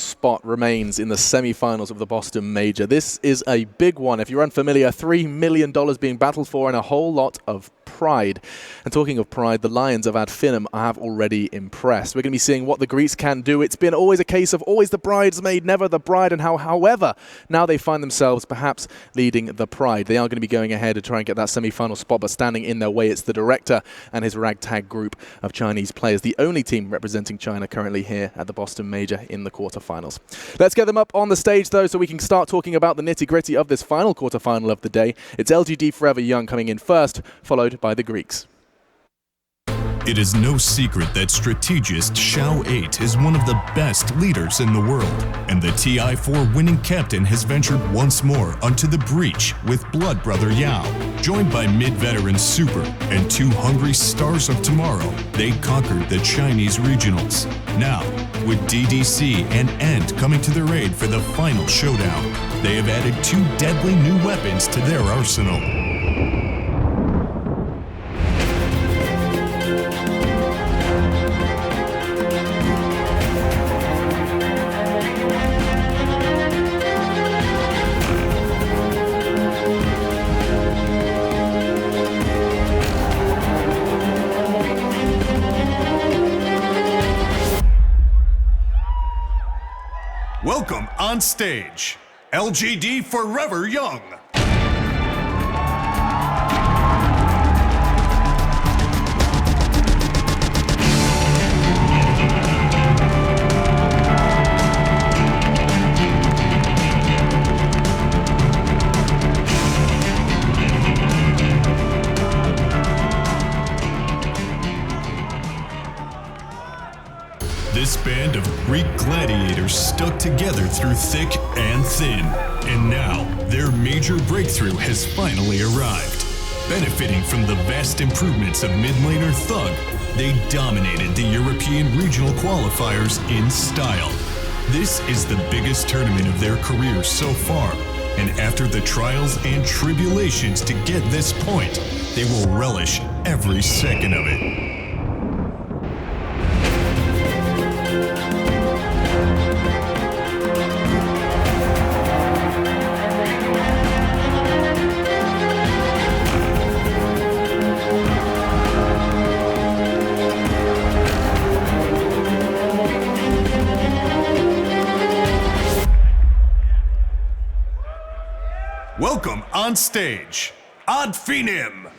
spot remains in the semi-finals of the Boston Major. This is a big one. If you're unfamiliar, $3 million being battled for and a whole lot of pride. And talking of pride, the Lions of FINEM have already impressed. We're going to be seeing what the Greeks can do. It's been always a case of always the bridesmaid, never the bride, and however, now they find themselves perhaps leading the pride. They are going to be going ahead to try and get that semi-final spot, but standing in their way, it's the director and his ragtag group of Chinese players, the only team representing China currently here at the Boston Major in the quarterfinals. Let's get them up on the stage, though, so we can start talking about the nitty-gritty of this final quarterfinal of the day. It's LGD.FY Young coming in first, followed by the Greeks. It is no secret that strategist Xiao 8 is one of the best leaders in the world, and the TI4 winning captain has ventured once more onto the breach with blood brother Yao. Joined by mid-veteran Super and two hungry stars of tomorrow, they conquered the Chinese regionals. Now, with DDC and END coming to their aid for the final showdown, they have added two deadly new weapons to their arsenal. Welcome on stage, LGD Forever Young. This band of Greek gladiators stuck together through thick and thin. And now, their major breakthrough has finally arrived. Benefiting from the vast improvements of mid-laner Thug, they dominated the European regional qualifiers in style. This is the biggest tournament of their careers so far, and after the trials and tribulations to get this point, they will relish every second of it. Welcome on stage, FINEM.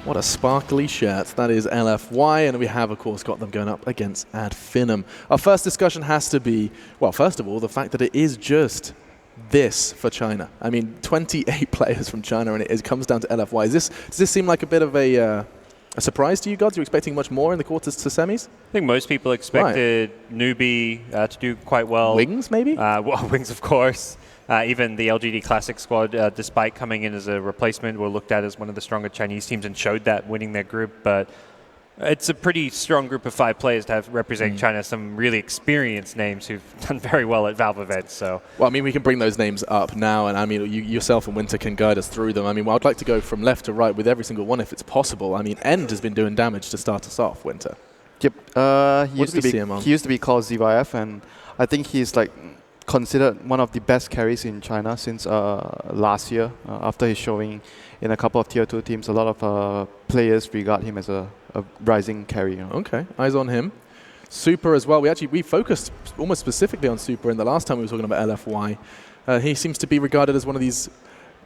What a sparkly shirt. That is LFY, and we have, of course, got them going up against FINEM. Our first discussion has to be, well, first of all, the fact that it is just this for China. I mean, 28 players from China, and it comes down to LFY. Does this seem like a bit of a surprise to you guys? Are you expecting much more in the quarters to semis? I think most people expected Newbie to do quite well. Wings, maybe? Well, Wings, of course. Even the LGD Classic squad, despite coming in as a replacement, were looked at as one of the stronger Chinese teams and showed that winning their group. But it's a pretty strong group of 5 players to have representing China, some really experienced names who've done very well at Valve events. So, well, I mean, we can bring those names up now, and I mean, you yourself and Winter can guide us through them. I mean, well, I'd like to go from left to right with every single one if it's possible. I mean, END has been doing damage to start us off, Winter. Yep. He used to be called ZYF, and I think he's like considered one of the best carries in China since last year. After his showing in a couple of tier 2 teams, a lot of players regard him as a rising carry. You know. Okay, eyes on him. Super as well. We focused almost specifically on Super in the last time we were talking about LFY. He seems to be regarded as one of these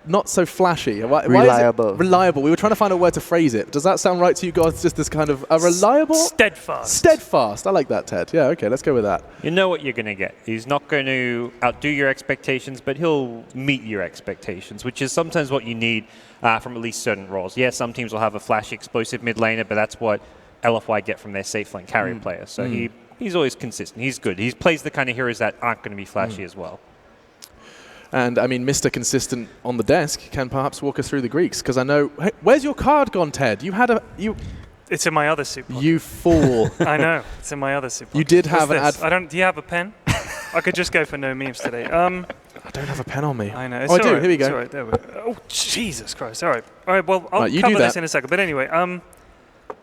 not so flashy? Reliable. Why is it reliable. We were trying to find a word to phrase it. Does that sound right to you guys? Just this kind of a reliable? Steadfast. Steadfast. I like that, Ted. Yeah, okay, let's go with that. You know what you're going to get. He's not going to outdo your expectations, but he'll meet your expectations, which is sometimes what you need from at least certain roles. Yeah, some teams will have a flashy, explosive mid laner, but that's what LFY get from their safe lane carrier player. So he's always consistent. He's good. He plays the kind of heroes that aren't going to be flashy as well. And, I mean, Mr. Consistent on the desk can perhaps walk us through the Greeks, because I know... Hey, where's your card gone, Ted? You had a... It's in my other soup pod. You fool. I know. It's in my other soup pod. You did have an ad... Do you have a pen? I could just go for no memes today. I don't have a pen on me. I know. I do. Here we go. It's all right. There we go. Oh, Jesus Christ. All right, well, I'll cover this in a second. But anyway,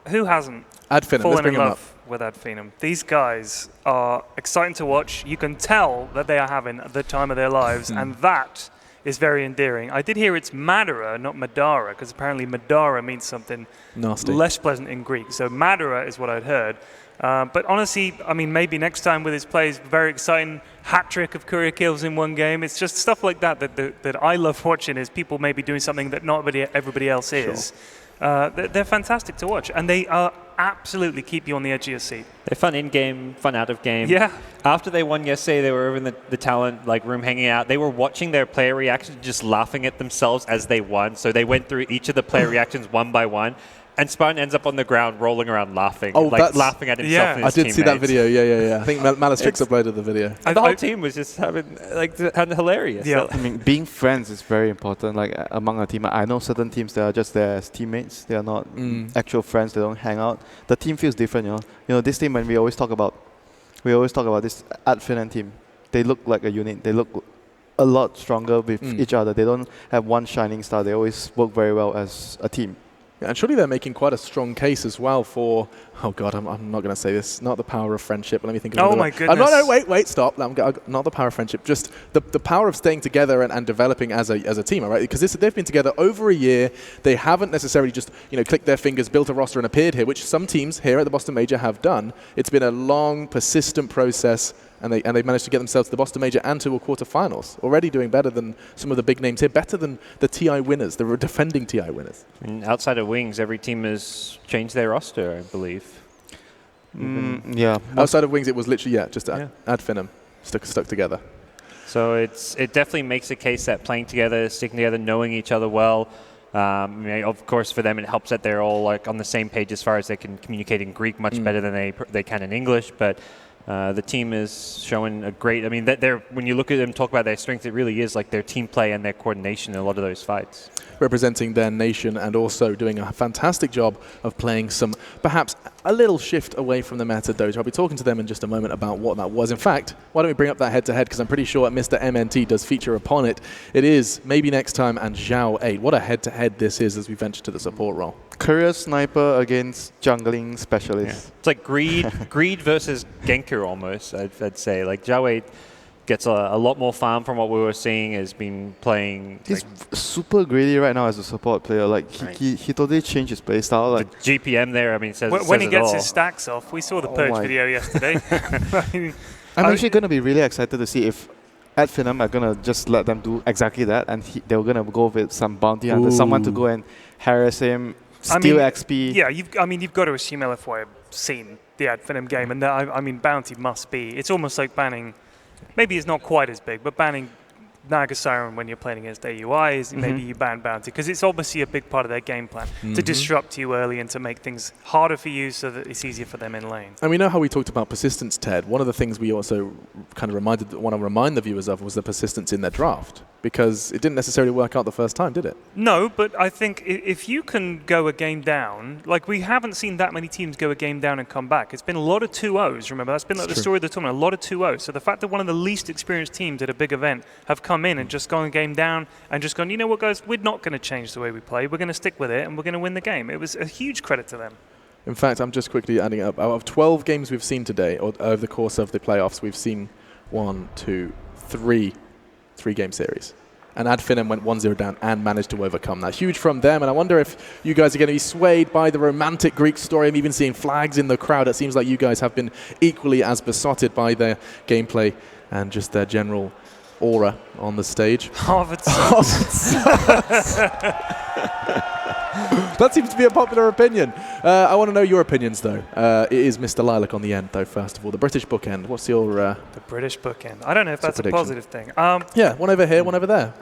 who hasn't fallen in love with FINEM? These guys are exciting to watch. You can tell that they are having the time of their lives, and that is very endearing. I did hear it's Madara, not Madara, because apparently Madara means something nasty, less pleasant in Greek. So Madara is what I'd heard. But honestly, I mean, maybe next time with his plays, very exciting hat trick of courier kills in one game. It's just stuff like that I love watching. Is people maybe doing something that not everybody else is. They're fantastic to watch, and they absolutely keep you on the edge of your seat. They're fun in-game, fun out-of-game. Yeah. After they won yesterday, they were over in the talent room hanging out. They were watching their player reactions, just laughing at themselves as they won. So they went through each of the player reactions one by one. And Spartan ends up on the ground rolling around laughing, laughing at himself and his I did see that video, yeah. I think Malastrix uploaded the video. And the whole team was just having hilarious. Yeah. I mean, being friends is very important, among a team. I know certain teams that are just there as teammates. They are not actual friends. They don't hang out. The team feels different, You know, this team, when we always talk about this FINEM team, they look like a unit. They look a lot stronger with each other. They don't have one shining star. They always work very well as a team. And surely they're making quite a strong case as well for, oh God, I'm not going to say this, not the power of friendship. Let me think of it. Oh my goodness. No, wait, stop. Not the power of friendship, just the power of staying together and developing as a team, right? Because they've been together over a year. They haven't necessarily just clicked their fingers, built a roster and appeared here, which some teams here at the Boston Major have done. It's been a long, persistent process. And they managed to get themselves to the Boston Major and to a quarterfinals. Already doing better than some of the big names here, better than the TI winners, the defending TI winners. And outside of Wings, every team has changed their roster, I believe. Yeah. Outside of Wings, it was literally, just add FINEM, stuck together. So it definitely makes a case that playing together, sticking together, knowing each other well, of course, for them, it helps that they're all on the same page as far as they can communicate in Greek much better than they can in English. But the team is showing a great. I mean, when you look at them talk about their strength, it really is their team play and their coordination in a lot of those fights. Representing their nation and also doing a fantastic job of playing some, perhaps a little shift away from the meta dojo. I'll be talking to them in just a moment about what that was. In fact, why don't we bring up that head-to-head, because I'm pretty sure Mr. MNT does feature upon it. It is maybe next time and Zhao 8. What a head-to-head this is as we venture to the support role. Career sniper against jungling specialist. Yeah. It's like greed versus Genku almost, I'd say. Zhao 8 gets a lot more farm from what we were seeing, has been playing. He's super greedy right now as a support player. He totally changed his play style. The GPM there, says when he gets all. his stacks off. We saw the Purge video yesterday. I'm actually going to be really excited to see if at FINEM are going to just let them do exactly that, and they were going to go with some bounty hunter, someone to go and harass him, steal XP. Yeah, you've got to assume LFY have seen the FINEM game, and bounty must be. It's almost like banning. Maybe it's not quite as big, but banning Naga Siren when you're playing against AUI is maybe you ban bounty, because it's obviously a big part of their game plan to disrupt you early and to make things harder for you so that it's easier for them in lane. And we know how we talked about persistence, Ted. One of the things we also kind of want to remind the viewers of was the persistence in their draft, because it didn't necessarily work out the first time, did it? No, but I think if you can go a game down, we haven't seen that many teams go a game down and come back. It's been a lot of 2-0s, remember? That's been the story of the tournament, a lot of 2-0s. So the fact that one of the least experienced teams at a big event have come in and just gone a game down and just gone, you know what, guys, we're not going to change the way we play. We're going to stick with it and we're going to win the game. It was a huge credit to them. In fact, I'm just quickly adding up. Out of 12 games we've seen today, or over the course of the playoffs, we've seen 3-game series. And FINEM went 1-0 down and managed to overcome that. Huge from them, and I wonder if you guys are going to be swayed by the romantic Greek story. I'm even seeing flags in the crowd. It seems like you guys have been equally as besotted by their gameplay and just their general aura on the stage. Harvard Suns. That seems to be a popular opinion. I want to know your opinions, though. It is Mr. Lilac on the end, though, first of all. The British bookend. What's your... The British bookend. I don't know if that's a positive thing. Yeah, one over here, one over there.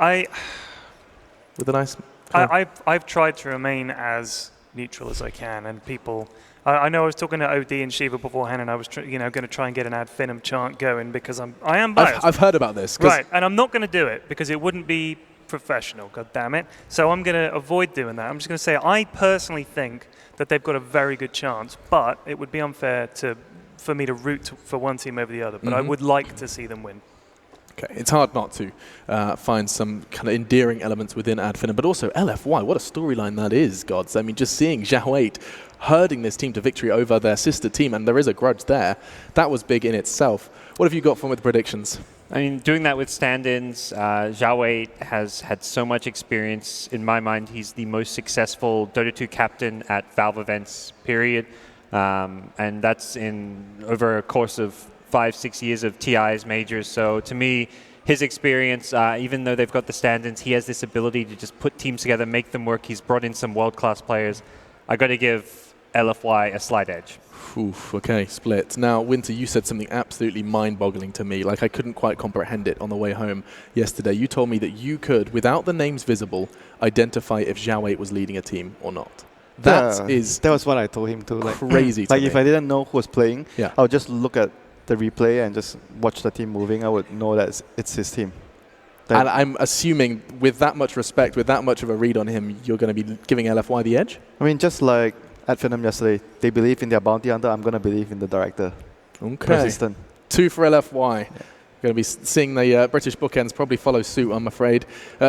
With a nice... I've tried to remain as neutral as I can, and people... I know I was talking to OD and Shiva beforehand, and I was going to try and get an ad FINEM chant going because I am biased. I've heard about this. Right, and I'm not going to do it because it wouldn't be professional, god damn it. So I'm going to avoid doing that. I'm just going to say I personally think that they've got a very good chance, but it would be unfair for me to root for one team over the other. But I would like to see them win. Okay, it's hard not to find some kind of endearing elements within ad FINEM, but also LFY. What a storyline that is, gods. I mean, just seeing Zhao 8 herding this team to victory over their sister team, and there is a grudge there. That was big in itself. What have you got from with predictions? I mean, doing that with stand-ins, Zhao 8 has had so much experience. In my mind, he's the most successful Dota 2 captain at Valve events, period. And that's in over a course of 5-6 years of TI's majors. So to me, his experience, even though they've got the stand-ins, he has this ability to just put teams together, make them work. He's brought in some world-class players. I got to give LFY a slight edge. Oof, okay, split. Now, Winter, you said something absolutely mind-boggling to me. Like, I couldn't quite comprehend it on the way home yesterday. You told me that you could, without the names visible, identify if Zhao 8 was leading a team or not. That was what I told him too. Like, crazy to like me. If I didn't know who was playing, I would just look at the replay and just watch the team moving. I would know that it's his team. And I'm assuming, with that much respect, with that much of a read on him, you're going to be giving LFY the edge? I mean, just like at FINEM yesterday, they believe in their bounty hunter. I'm going to believe in the director. Okay. Persistent. 2 for LFY. Yeah. Going to be seeing the British bookends probably follow suit, I'm afraid.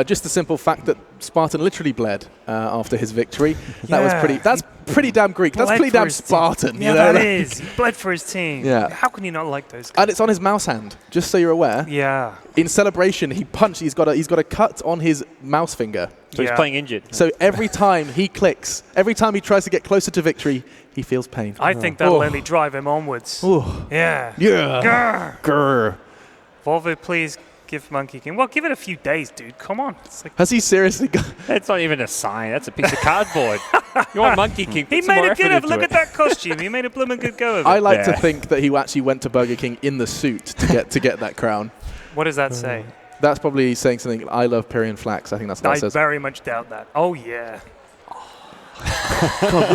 Just the simple fact that Spartan literally bled after his victory. That's pretty damn Greek. That's pretty damn Spartan. Yeah, you know? that is. He bled for his team. Yeah. How can you not like those guys? And it's on his mouse hand, just so you're aware. Yeah. In celebration, he punched. He's got a cut on his mouse finger. So he's playing injured. So every time he clicks, every time he tries to get closer to victory, he feels pain. I think that'll only drive him onwards. Ooh. Yeah. Yeah. Grr. Volvo, please give Monkey King. Well, give it a few days, dude. Come on. Like has he seriously got... That's not even a sign. That's a piece of cardboard. You want Monkey King? He made a good of Look at that costume. He made a blooming good go of it. I like to think that he actually went to Burger King in the suit to get that crown. What does that say? That's probably saying something, I love Pyrian Flax. I think that's what it says. I very much doubt that. Oh, yeah. God,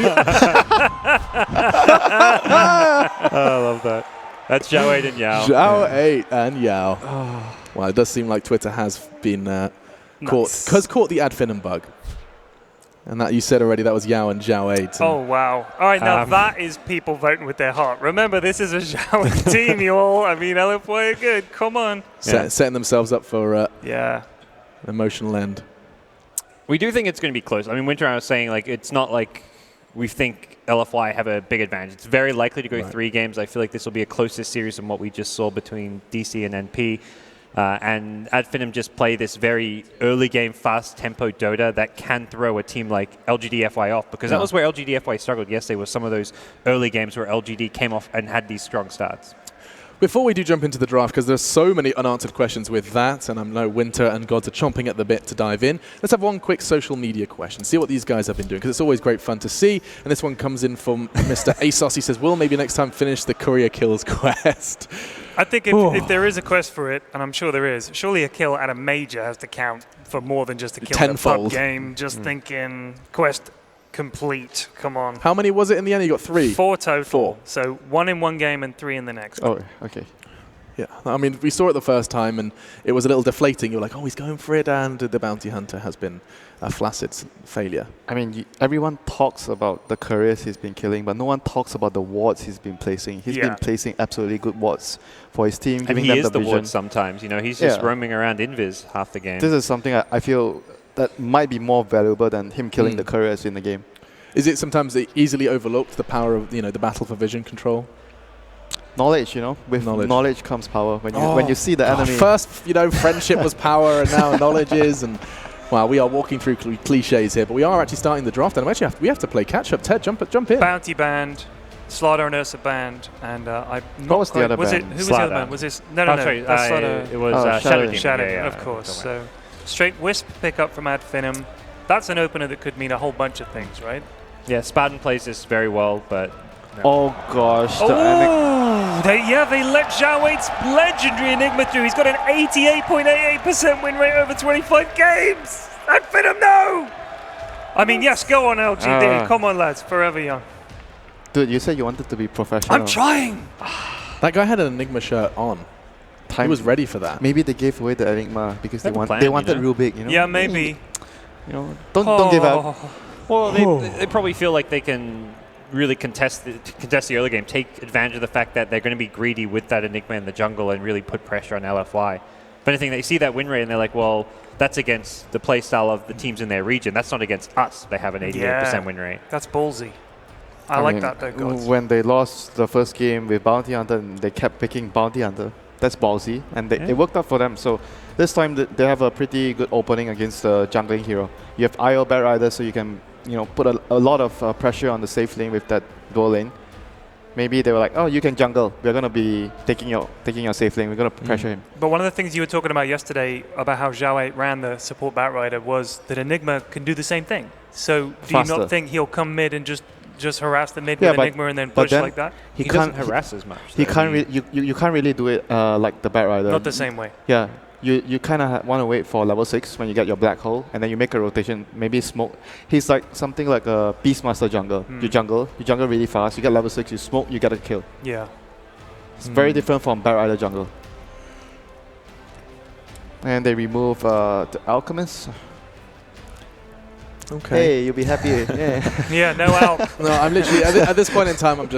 I love that. That's Zhao 8 and Yao. Zhao 8 and Yao. Well, it does seem like Twitter has been caught the ad FINEM bug. And that you said already, that was Yao and Zhao 8. Oh, wow. All right, now that is people voting with their heart. Remember, this is a Zhao 8 team, you all. I mean, LFY are good. Come on. Setting themselves up for an emotional end. We do think it's going to be close. I mean, Winter, I was saying, like, it's not like we think LFY have a big advantage. It's very likely to go 3 games. I feel like this will be a closer series than what we just saw between DC and NP. And ad FINEM just play this very early game, fast tempo Dota that can throw a team like LGD.FY off, because that was where LGD.FY struggled yesterday, was some of those early games where LGD came off and had these strong starts. Before we do jump into the draft, because there's so many unanswered questions with that, and I know Winter and Gods are chomping at the bit to dive in, let's have one quick social media question. See what these guys have been doing, because it's always great fun to see. And this one comes in from Mr. ASOS. He says, will maybe next time finish the Courier Kills quest? I think if there is a quest for it, and I'm sure there is, surely a kill at a major has to count for more than just a kill tenfold. In a pub game. Just thinking quest complete. Come on. How many was it in the end? You got 3? 4 total. 4. So 1 in one game and 3 in the next. Oh, okay. Yeah, I mean, we saw it the first time, and it was a little deflating. You were like, oh, he's going for it, and the bounty hunter has been a flaccid failure. I mean, everyone talks about the careers he's been killing, but no one talks about the wards he's been placing. He's been placing absolutely good wards for his team, giving them the vision. He is the ward sometimes. You know, he's just roaming around Invis half the game. This is something I feel that might be more valuable than him killing the careers in the game. Is it sometimes easily overlooked, the power of, the battle for vision control? Knowledge, with knowledge comes power. When you see the enemy. First, friendship was power, and now knowledge is. And wow, we are walking through cliches here, but we are actually starting the draft, and we have to play catch up. Ted, jump in. Bounty band, Slaughter and Ursa banned, and what was the other ban? Who was the other ban? Was this? No. Sorry, it was Shadow Team. Shadow, Yeah, of course. So straight Wisp pickup from FINEM. That's an opener that could mean a whole bunch of things, right? Yeah, Spartan plays this very well, but. No. Oh gosh. They let Zhao Weight's legendary Enigma through. He's got an 88.88% win rate over 25 games. And FINEM, no! I mean, yes, go on, LGD. Come on, lads. Forever young. Dude, you said you wanted to be professional. I'm trying! That guy had an Enigma shirt on. He was ready for that. Maybe they gave away the Enigma because they wanted real big, you know? Yeah, maybe. You know, don't give up. Well, they probably feel like they can really contest the early game, take advantage of the fact that they're going to be greedy with that Enigma in the jungle and really put pressure on LFY. If anything, they see that win rate and they're like, well, that's against the playstyle of the teams in their region. That's not against us. They have an 88% win rate. That's ballsy. I like that, though, guys. When they lost the first game with Bounty Hunter and they kept picking Bounty Hunter, that's ballsy. And it worked out for them. So this time they have a pretty good opening against the jungling hero. You have IO Bat Rider, so you can put a lot of pressure on the safe lane with that dual lane. Maybe they were like, oh, you can jungle. We're going to be taking your safe lane. We're going to pressure him. But one of the things you were talking about yesterday about how Zhao 8 ran the support Bat Rider was that Enigma can do the same thing. So do you not think he'll come mid and just harass the mid with Enigma and then push like that? He doesn't harass as much. You can't really do it like the Bat Rider. Not the same way. Yeah. You kind of want to wait for level 6 when you get your black hole, and then you make a rotation, maybe smoke. He's like something like a Beastmaster jungle. You jungle really fast, you get level 6, you smoke, you get a kill. Yeah. It's very different from Bat Rider jungle. And they remove the Alchemist. Okay. Hey, you'll be happy. Yeah. Yeah, no Alch. No, I'm literally, at this point in time, I'm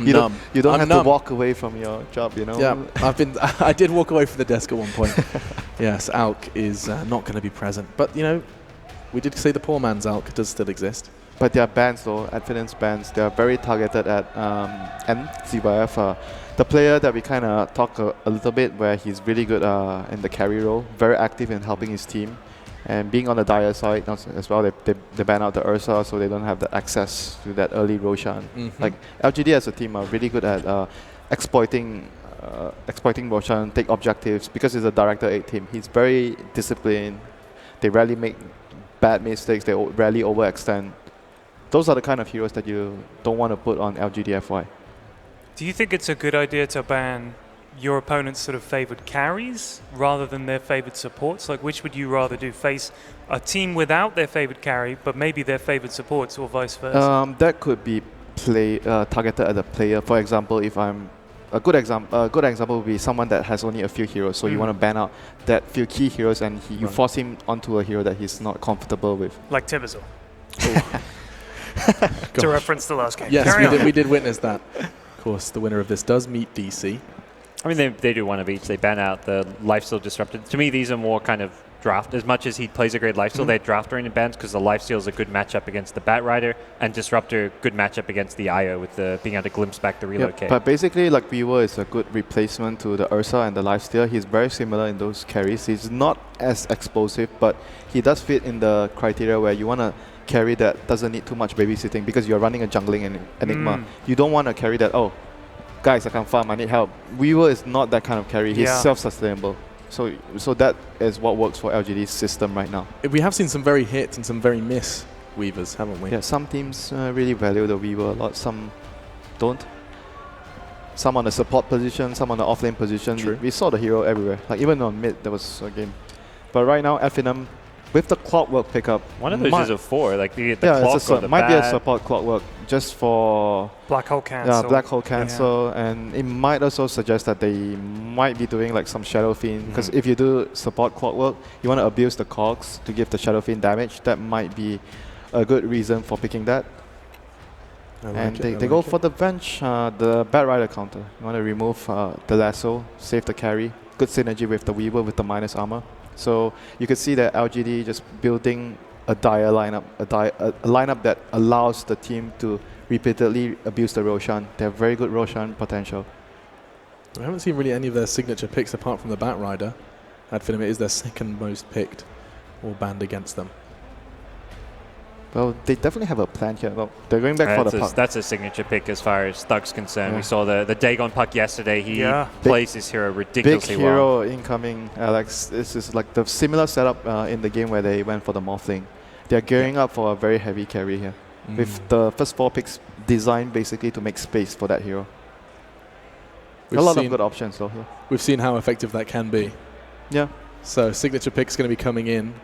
numb. You don't have to walk away from your job, you know? Yeah, I did walk away from the desk at one point. Yes, Alk is not going to be present. But, we did say the poor man's Alk does still exist. But their bans, though, Adfinance bans, they are very targeted at Z.Y.F. The player that we kind of talk a little bit, where he's really good in the carry role, very active in helping his team. And being on the dire side as well, they ban out the Ursa, so they don't have the access to that early Roshan. Like LGD as a team are really good at exploiting Roshan, take objectives, because it's a Director 8 team. He's very disciplined. They rarely make bad mistakes. They rarely overextend. Those are the kind of heroes that you don't want to put on LGD.FY. Do you think it's a good idea to ban your opponent's sort of favored carries rather than their favored supports? Like, which would you rather do? Face a team without their favored carry, but maybe their favored supports, or vice versa? That could be targeted at the player. For example, if I'm a good example would be someone that has only a few heroes. So you want to ban out that few key heroes, and you force him onto a hero that he's not comfortable with. Like Tibizel. To reference the last game. Yes, we did witness that. Of course, the winner of this does meet DC. I mean, they do one of each. They ban out the lifesteal disrupted. To me, these are more kind of draft. As much as he plays a great lifesteal, they're draft-oriented bans because the lifesteal is a good matchup against the Bat Rider, and Disruptor, good matchup against the IO with the being able to glimpse back the relocate. But basically, like, Weaver is a good replacement to the Ursa and the lifesteal. He's very similar in those carries. He's not as explosive, but he does fit in the criteria where you want to carry that doesn't need too much babysitting because you're running a jungling Enigma. You don't want to carry that, oh, guys, I can't farm, I need help. Weaver is not that kind of carry. He's self-sustainable. So that is what works for LGD's system right now. We have seen some very hit and some very miss Weavers, haven't we? Yeah, some teams really value the Weaver a lot, some don't. Some on the support position, some on the offlane position. True. We saw the hero everywhere. Like even on mid, there was a game. But right now, FINEM, with the Clockwork pickup, one of those is a 4, like the clock or the might be a support Clockwork just for Black Hole Cancel. Yeah, Black Hole Cancel, and it might also suggest that they might be doing like some Shadow Fiend, because if you do support Clockwork, you want to abuse the cogs to give the Shadow Fiend damage. That might be a good reason for picking that. And they go for the bench, the Bat Rider counter. You want to remove the lasso, save the carry. Good synergy with the Weaver with the minus armor. So you could see that LGD just building a dire lineup, a lineup that allows the team to repeatedly abuse the Roshan. They have very good Roshan potential. I haven't seen really any of their signature picks apart from the Bat Rider. At FINEM, it is their second most picked or banned against them. Well, they definitely have a plan here. Well, they're going back for the puck. That's a signature pick as far as Thug's concerned. We saw the Dagon puck yesterday. He plays his hero ridiculously big hero incoming, Alex. This is like the similar setup in the game where they went for the Morphling. They're gearing up for a very heavy carry here, with the first 4 picks designed basically to make space for that hero. A lot of good options though here. We've seen how effective that can be. Yeah. So signature pick's going to be coming in.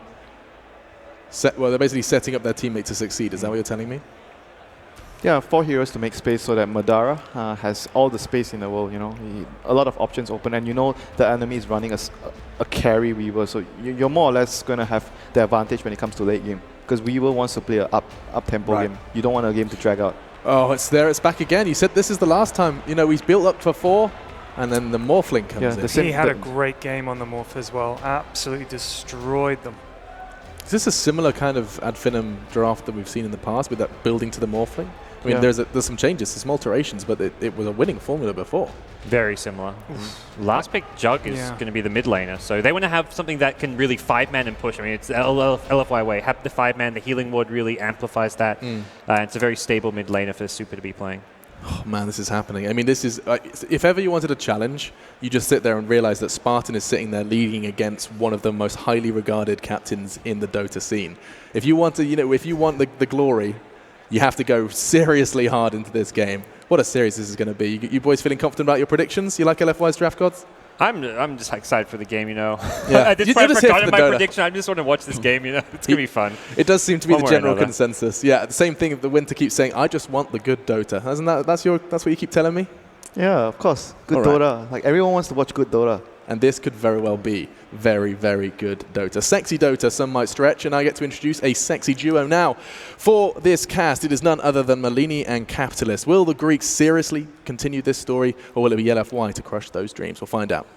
Well, they're basically setting up their teammate to succeed. Is that what you're telling me? Yeah, 4 heroes to make space so that Madara has all the space in the world, you know. A lot of options open, and you know the enemy is running a carry Weaver, so you're more or less going to have the advantage when it comes to late game. Because Weaver wants to play an up-tempo game. You don't want a game to drag out. Oh, it's there. It's back again. You said this is the last time. You know, he's built up for 4, and then the Morphling comes in. He had a great game on the Morph as well. Absolutely destroyed them. Is this a similar kind of ad FINEM draft that we've seen in the past with that building to the Morphling? I mean, there's some changes, some alterations, but it was a winning formula before. Very similar. Last pick, Jug, is going to be the mid laner. So they want to have something that can really 5-man and push. I mean, it's LFY way. Have the 5-man, the healing ward really amplifies that. It's a very stable mid laner for Super to be playing. Oh man, this is happening. I mean, this is if ever you wanted a challenge, you just sit there and realize that Spartan is sitting there leading against one of the most highly regarded captains in the Dota scene. If you want to, if you want the glory, you have to go seriously hard into this game. What a series this is going to be. You boys feeling confident about your predictions? You like LFY's draft gods? I'm just excited for the game, you know. Yeah. At this point, I forgot my prediction. I just want to watch this game, you know. It's going to be fun. It does seem to be the general consensus. Yeah, the same thing. The Winter keeps saying, "I just want the good Dota." Isn't that's what you keep telling me? Yeah, of course. Good Dota. Like everyone wants to watch good Dota. And this could very well be very, very good Dota. Sexy Dota, some might stretch, and I get to introduce a sexy duo now. For this cast, it is none other than Malini and Capitalist. Will the Greeks seriously continue this story, or will it be LFY to crush those dreams? We'll find out.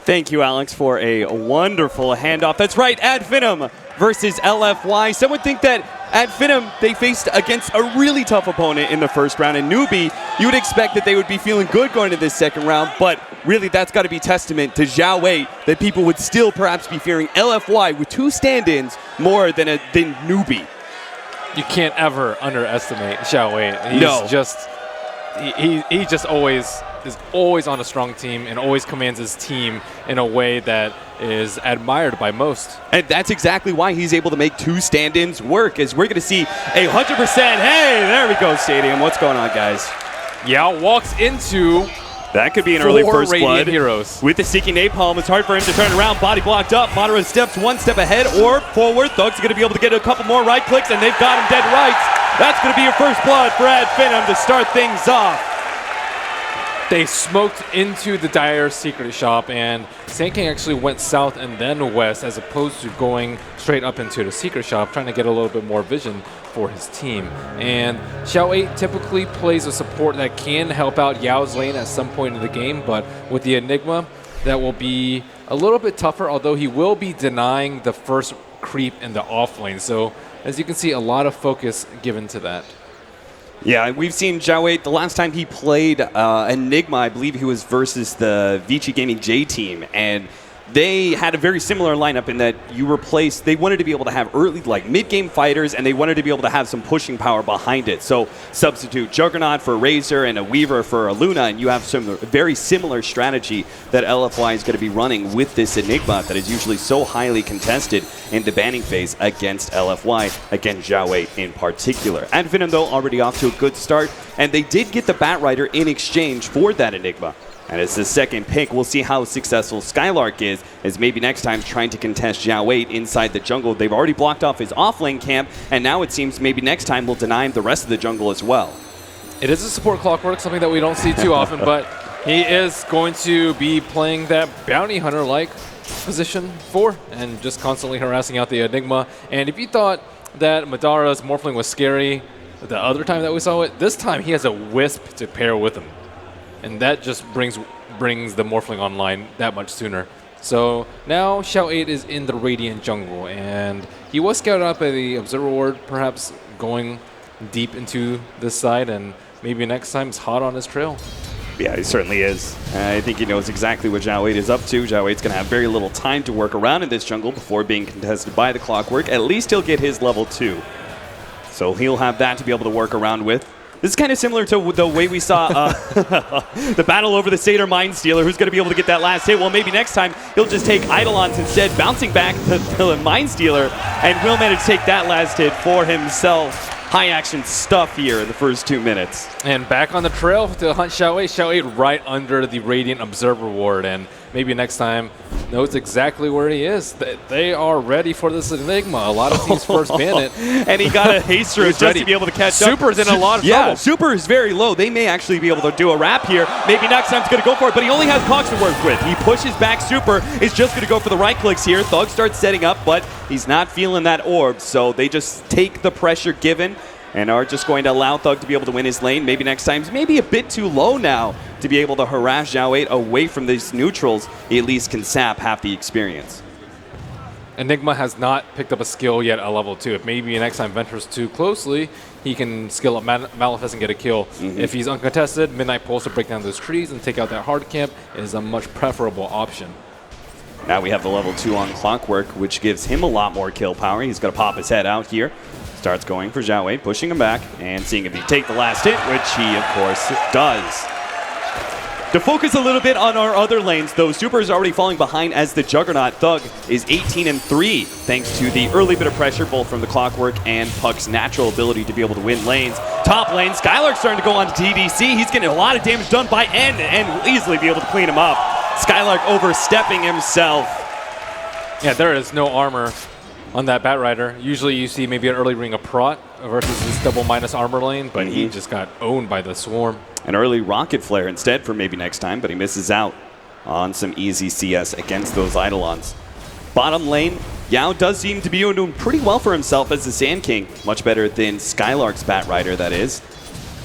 Thank you, Alex, for a wonderful handoff. That's right, ad FINEM versus LFY. Some would think that ad FINEM, they faced against a really tough opponent in the first round. And Newbie, you would expect that they would be feeling good going into this second round. But really, that's got to be testament to Zhao Wei that people would still perhaps be fearing LFY with 2 stand-ins more than Newbie. You can't ever underestimate Zhao Wei. He just always is always on a strong team and always commands his team in a way that is admired by most. And that's exactly why he's able to make 2 stand-ins work, as we're going to see a 100%. Hey, there we go, Stadium. What's going on, guys? Yao walks into that could be an early first blood. Heroes. With the Seeking Napalm, it's hard for him to turn around. Body blocked up. Madara steps 1 step ahead or forward. Thug's going to be able to get a couple more right clicks, and they've got him dead rights. That's going to be your first blood for ad FINEM to start things off. They smoked into the Dire Secret Shop, and Sand King actually went south and then west as opposed to going straight up into the Secret Shop, trying to get a little bit more vision for his team. And Xiao 8 typically plays a support that can help out Yao's lane at some point in the game, but with the Enigma, that will be a little bit tougher, although he will be denying the first creep in the off lane. So as you can see, a lot of focus given to that. Yeah, we've seen Zhao Wei, the last time he played Enigma, I believe he was versus the Vici Gaming J team, and they had a very similar lineup in that you replaced, they wanted to be able to have early, like mid-game fighters, and they wanted to be able to have some pushing power behind it. So substitute Juggernaut for Razor and a Weaver for a Luna, and you have some very similar strategy that LFY is going to be running with this Enigma that is usually so highly contested in the banning phase against LFY, against Zhao Wei in particular. ad FINEM, though, already off to a good start, and they did get the Bat Rider in exchange for that Enigma. And it's the second pick. We'll see how successful Skylark is, as maybe next time trying to contest Zhao Wei inside the jungle. They've already blocked off his offlane camp, and now it seems maybe next time we'll deny him the rest of the jungle as well. It is a support clockwork, something that we don't see too often, but he is going to be playing that bounty hunter-like position 4 and just constantly harassing out the Enigma. And if you thought that Madara's Morphling was scary the other time that we saw it, this time he has a Wisp to pair with him. And that just brings the Morphling online that much sooner. So now Xiao 8 is in the Radiant jungle, and he was scouted out by the Observer Ward, perhaps going deep into this side, and maybe next time it's hot on his trail. Yeah, he certainly is. I think he knows exactly what Zhao 8 is up to. Zhao 8's going to have very little time to work around in this jungle before being contested by the Clockwork. At least he'll get his level 2. So he'll have that to be able to work around with. This is kind of similar to the way we saw the battle over the Satyr Mind Stealer. Who's going to be able to get that last hit? Well, maybe next time he'll just take Eidolons instead, bouncing back the Mind Stealer, and will manage to take that last hit for himself. High action stuff here in the first 2 minutes. And back on the trail to hunt Xiao 8. Xiao 8 right under the Radiant Observer Ward, and maybe next time knows exactly where he is. They are ready for this Enigma. A lot of teams first ban it. And he got a haster just to be able to catch up. Super's in a lot of trouble. Yeah, Super is very low. They may actually be able to do a wrap here. Maybe next time's going to go for it, but he only has Cox to work with. He pushes back Super. Is just going to go for the right clicks here. Thug starts setting up, but he's not feeling that orb, so they just take the pressure given and are just going to allow Thug to be able to win his lane. Maybe next time's maybe a bit too low now to be able to harass Zhao 8 away from these neutrals. He at least can sap half the experience. Enigma has not picked up a skill yet at level 2. If maybe next time ventures too closely, he can skill up Malefist and get a kill. If he's uncontested, Midnight Pulse to break down those trees and take out that hard camp is a much preferable option. Now we have the level 2 on Clockwork, which gives him a lot more kill power. He's going to pop his head out here. Starts going for Zhao 8, pushing him back, and seeing if he take the last hit, which he, of course, does. To focus a little bit on our other lanes, though, Super is already falling behind as the Juggernaut. Thug is 18-3, thanks to the early bit of pressure, both from the Clockwork and Puck's natural ability to be able to win lanes. Top lane, Skylark's starting to go on to TDC. He's getting a lot of damage done by End, and will easily be able to clean him up. Skylark overstepping himself. Yeah, there is no armor on that Batrider. Usually you see maybe an early ring of Prot versus this double minus armor lane, but he just got owned by the Swarm. An early Rocket Flare instead for maybe next time, but he misses out on some easy CS against those Eidolons. Bottom lane, Yao does seem to be doing pretty well for himself as the Sand King. Much better than Skylark's Batrider, that is.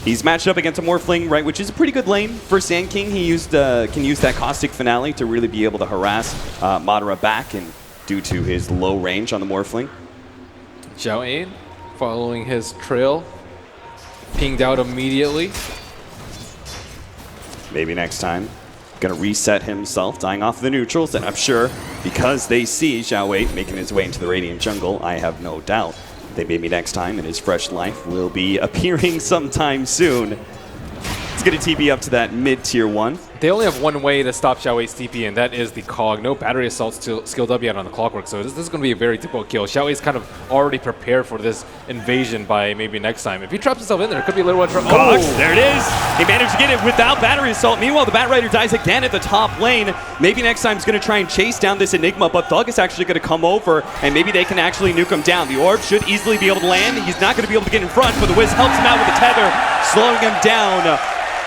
He's matched up against a Morphling, right, which is a pretty good lane for Sand King. He can use that Caustic Finale to really be able to harass Madara back, and due to his low range on the Morphling. Zhao 8 following his trail, pinged out immediately. Maybe next time. Gonna reset himself, dying off the neutrals, and I'm sure because they see Zhao 8 making his way into the Radiant Jungle, I have no doubt that maybe next time in his fresh life will be appearing sometime soon. He's gonna TP up to that mid-tier 1. They only have one way to stop Xiao 8's TP, and that is the Cog. No battery assault skilled up yet on the Clockwork, so this is going to be a very difficult kill. Xiao 8's kind of already prepared for this invasion by maybe next time. If he traps himself in there, it could be a little bit of trouble. There it is! He managed to get it without battery assault. Meanwhile, the Batrider dies again at the top lane. Maybe next time he's going to try and chase down this Enigma, but Thug is actually going to come over, and maybe they can actually nuke him down. The orb should easily be able to land. He's not going to be able to get in front, but the Wiz helps him out with the tether, slowing him down.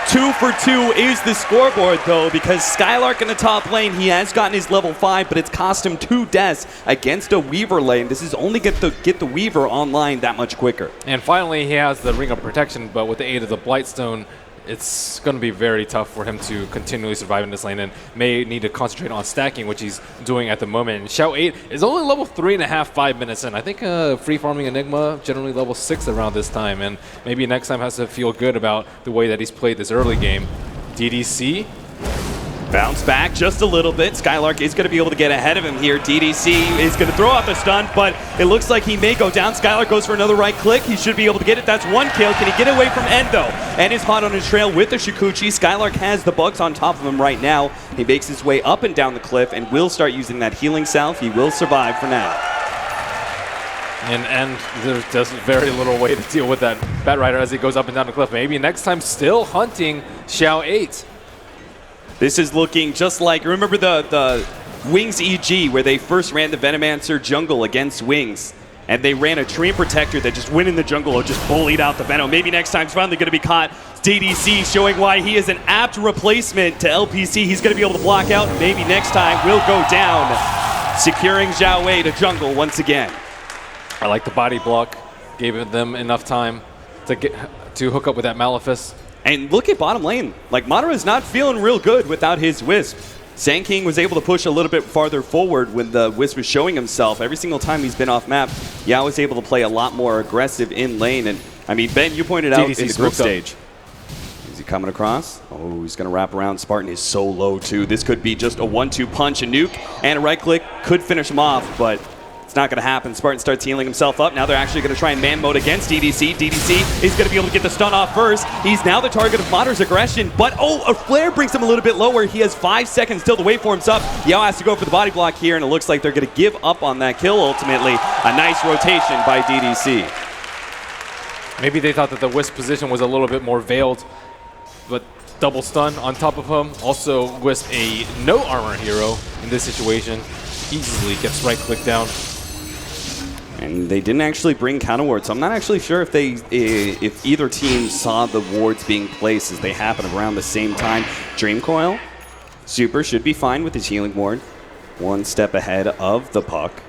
2 for 2 is the scoreboard, though, because Skylark in the top lane, he has gotten his level 5, but it's cost him 2 deaths against a Weaver lane. This is only going to get the Weaver online that much quicker. And finally, he has the Ring of Protection, but with the aid of the Blightstone, it's going to be very tough for him to continually survive in this lane, and may need to concentrate on stacking, which he's doing at the moment. And Xiao 8 is only level 3.5, 5 minutes in. I think free farming Enigma generally level 6 around this time, and maybe next time has to feel good about the way that he's played this early game. DDC. Bounce back just a little bit. Skylark is going to be able to get ahead of him here. DDC is going to throw out the stun, but it looks like he may go down. Skylark goes for another right click. He should be able to get it. That's 1 kill. Can he get away from End, though? End is hot on his trail with the Shikuchi. Skylark has the bugs on top of him right now. He makes his way up and down the cliff and will start using that healing salve. He will survive for now. And there's just very little way to deal with that Batrider as he goes up and down the cliff. Maybe next time still hunting Xiao 8. This is looking just like, remember the Wings EG where they first ran the Venomancer jungle against Wings, and they ran a Treant Protector that just went in the jungle or just bullied out the Venom. Maybe next time he's finally going to be caught. DDC showing why he is an apt replacement to LPC. He's going to be able to block out, and maybe next time will go down, securing Zhao 8 to jungle once again. I like the body block, gave them enough time to hook up with that Malefice. And look at bottom lane. Like, Madara is not feeling real good without his Wisp. Sand King was able to push a little bit farther forward when the Wisp was showing himself. Every single time he's been off map, Yao was able to play a lot more aggressive in lane. And, I mean, Ben, you pointed out in the group stage. Is he coming across? Oh, he's going to wrap around. Spartan is so low, too. This could be just a 1-2 punch. A nuke and a right click could finish him off, but it's not going to happen. Spartan starts healing himself up. Now they're actually going to try and man mode against DDC. DDC is going to be able to get the stun off first. He's now the target of Mater's aggression, but a flare brings him a little bit lower. He has 5 seconds till the waveform's up. Yao has to go for the body block here, and it looks like they're going to give up on that kill ultimately. A nice rotation by DDC. Maybe they thought that the Wisp position was a little bit more veiled, but double stun on top of him. Also, Wisp, a no armor hero in this situation, easily gets right click down. And they didn't actually bring counter wards, so I'm not actually sure if either team saw the wards being placed as they happen around the same time. Dream Coil, Super should be fine with his healing ward. One step ahead of the puck.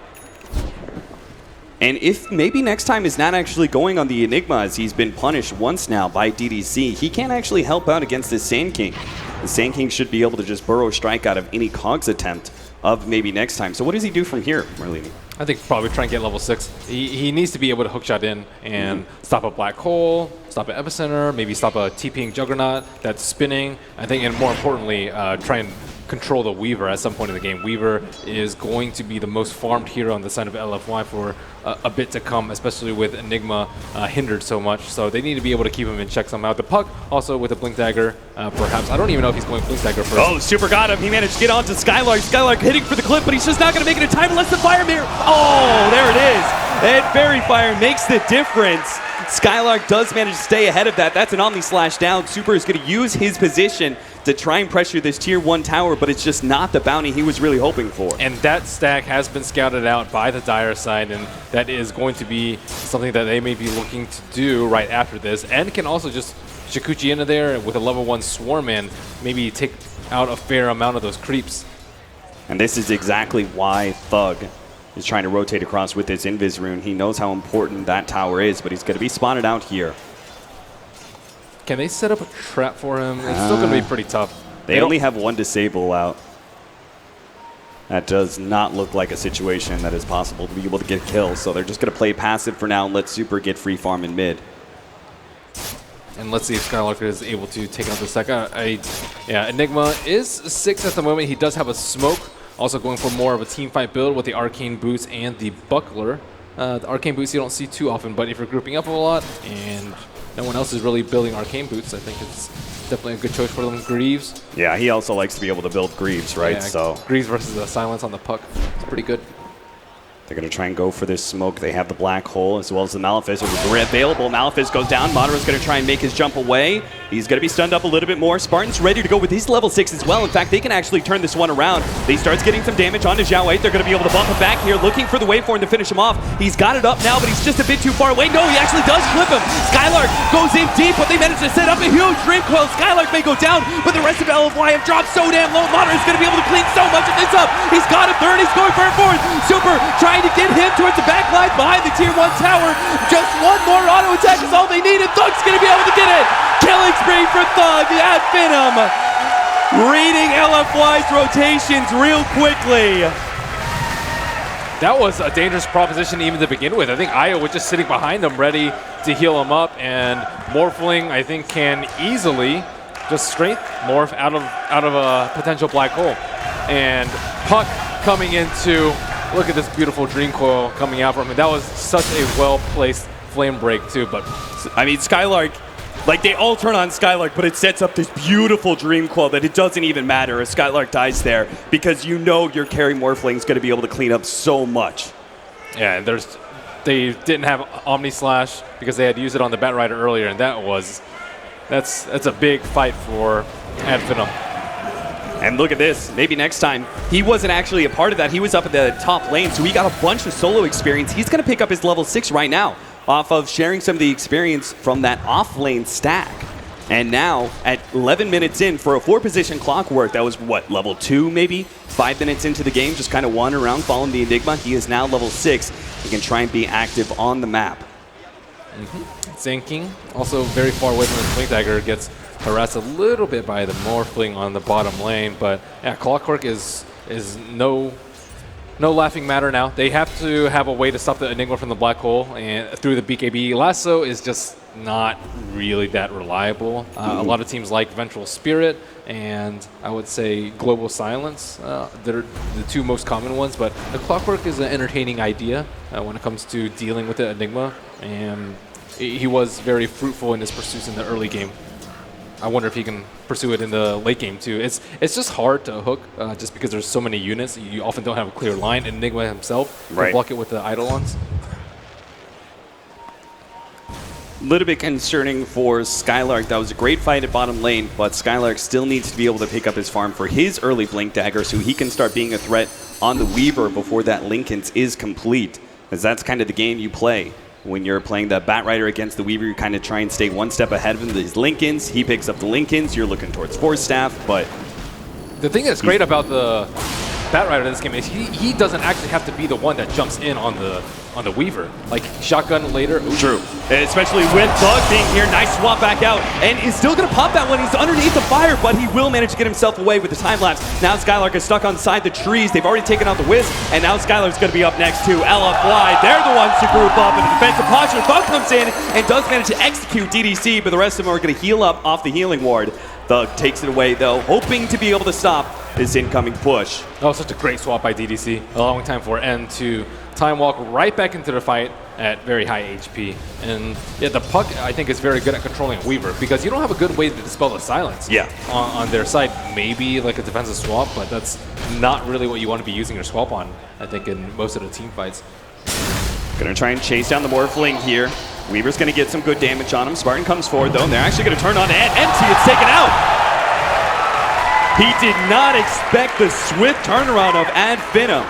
And if maybe next time is not actually going on the Enigma, as he's been punished once now by DDC, he can't actually help out against this Sand King. The Sand King should be able to just burrow strike out of any Cogs attempt of maybe next time. So what does he do from here, Marlene? I think probably try and get level 6. He needs to be able to hookshot in and stop a black hole, stop an epicenter, maybe stop a TPing juggernaut that's spinning. I think, and more importantly, try and control the Weaver at some point in the game. Weaver is going to be the most farmed hero on the side of LFY for a bit to come, especially with Enigma hindered so much. So they need to be able to keep him in check somehow. The puck also with a Blink Dagger, perhaps. I don't even know if he's going Blink Dagger first. Oh, Super got him. He managed to get onto Skylark. Skylark hitting for the clip, but he's just not going to make it in time unless the Fire Mirror. Oh, there it is. And Fairy Fire makes the difference. Skylark does manage to stay ahead of that. That's an Omni Slash down. Super is going to use his position to try and pressure this Tier 1 tower, but it's just not the bounty he was really hoping for. And that stack has been scouted out by the Dire side, and that is going to be something that they may be looking to do right after this, and can also just Shikuchi into there with a level 1 Swarm and maybe take out a fair amount of those creeps. And this is exactly why Thug is trying to rotate across with his Invis Rune. He knows how important that tower is, but he's going to be spotted out here. Can they set up a trap for him? It's still going to be pretty tough. They only have one disable out. That does not look like a situation that is possible to be able to get kills, so they're just going to play passive for now and let Super get free farm in mid. And let's see if Skylark is able to take out the second. Yeah, Enigma is 6 at the moment. He does have a smoke. Also going for more of a team fight build with the Arcane Boots and the Buckler. The Arcane Boots you don't see too often, but if you're grouping up a lot and no one else is really building Arcane Boots, I think it's definitely a good choice for them. Greaves. Yeah, he also likes to be able to build Greaves, right? Yeah, so Greaves versus the Silence on the puck. It's pretty good. They're going to try and go for this smoke. They have the Black Hole as well as the Malefice. Available. Malefice goes down. Madara's going to try and make his jump away. He's going to be stunned up a little bit more. Spartan's ready to go with his level 6 as well. In fact, they can actually turn this one around. He starts getting some damage onto Zhao 8. They're going to be able to bump him back here, looking for the waveform to finish him off. He's got it up now, but he's just a bit too far away. No, he actually does clip him. Skylark goes in deep, but they manage to set up a huge Dream Coil. Skylark may go down, but the rest of LFY have dropped so damn low. Madara's going to be able to clean so much of this up. He's got him third. He's going for a fourth. Super trying to get him towards the back line behind the Tier 1 tower. Just one more auto attack is all they need, and Thug's going to be able to get it. Killing spree for Thug at FINEM. Reading LFY's rotations real quickly. That was a dangerous proposition even to begin with. I think Io was just sitting behind him ready to heal him up, and Morphling, I think, can easily just strength morph out of a potential black hole. And Puck coming into, look at this beautiful Dream Coil coming out from him. That was such a well-placed flame break too. But I mean, Skylark, like they all turn on Skylark, but it sets up this beautiful Dream Coil that it doesn't even matter if Skylark dies there, because you know your carry Morphling is going to be able to clean up so much. Yeah, and they didn't have Omni Slash because they had used it on the Bat Rider earlier, and that's a big fight for FINEM. And look at this. Maybe next time. He wasn't actually a part of that. He was up at the top lane, so he got a bunch of solo experience. He's going to pick up his level 6 right now off of sharing some of the experience from that off-lane stack. And now, at 11 minutes in for a 4-position clockwork, that was, what, level 2 maybe? 5 minutes into the game, just kind of wandering around following the Enigma. He is now level 6. He can try and be active on the map. Sand King, also very far away from his Blink Dagger, gets harassed a little bit by the Morphling on the bottom lane, but yeah, Clockwork is no laughing matter now. They have to have a way to stop the Enigma from the black hole and through the BKB. Lasso is just not really that reliable. A lot of teams like Ventral Spirit and I would say Global Silence. They're the two most common ones, but the Clockwork is an entertaining idea when it comes to dealing with the Enigma, and he was very fruitful in his pursuits in the early game. I wonder if he can pursue it in the late game too. It's just hard to hook just because there's so many units. You often don't have a clear line. Enigma himself can block it with the Eidolons. A little bit concerning for Skylark. That was a great fight at bottom lane, but Skylark still needs to be able to pick up his farm for his early Blink Dagger so he can start being a threat on the Weaver before that Linken's is complete, as that's kind of the game you play. When you're playing the Batrider against the Weaver, you kind of try and stay one step ahead of him. These Linken's, he picks up the Linken's, you're looking towards Force Staff, but... The thing that's great about the Batrider in this game is he doesn't actually have to be the one that jumps in on the Weaver. Like, shotgun later. Ooh. True. Especially with Thug being here. Nice swap back out. And he's still going to pop that one. He's underneath the fire, but he will manage to get himself away with the time lapse. Now Skylark is stuck inside the trees. They've already taken out the Wisp, and now Skylark's going to be up next too. LFY, they're the ones to group up in a defensive posture. Thug comes in and does manage to execute DDC, but the rest of them are going to heal up off the healing ward. Thug takes it away, though, hoping to be able to stop this incoming push. Oh, such a great swap by DDC, allowing time for N to time walk right back into the fight at very high HP. And yeah, the Puck, I think, is very good at controlling Weaver because you don't have a good way to dispel the silence on their side. Maybe like a defensive swap, but that's not really what you want to be using your swap on, I think, in most of the team fights. Gonna try and chase down the Morphling here. Weaver's gonna get some good damage on him. Spartan comes forward though, and they're actually gonna turn on Ed. Empty, it's taken out. He did not expect the swift turnaround of FINEM.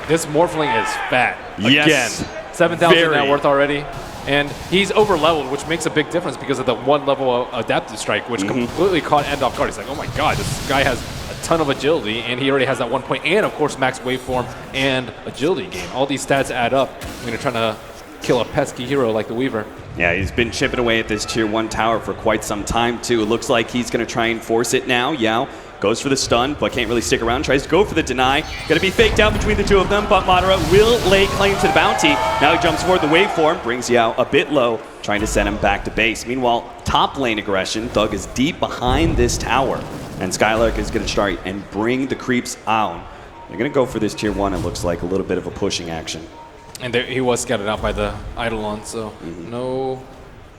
This Morphling is fat. Yes. Again, 7,000 net worth already. And he's over-leveled, which makes a big difference because of the one level of Adaptive Strike, which completely caught End off guard. He's like, oh my god, this guy has a ton of agility, and he already has that 1 point, and of course max waveform and agility gain. All these stats add up when you're trying to kill a pesky hero like the Weaver. Yeah, he's been chipping away at this tier 1 tower for quite some time too. It looks like he's going to try and force it now. Yao goes for the stun, but can't really stick around. Tries to go for the deny. Going to be faked out between the two of them, but Madara will lay claim to the bounty. Now he jumps forward the waveform, brings Yao a bit low, trying to send him back to base. Meanwhile, top lane aggression. Thug is deep behind this tower, and Skylark is going to start and bring the creeps out. They're going to go for this tier 1. It looks like a little bit of a pushing action. And there, he was scouted out by the Eidolon, so no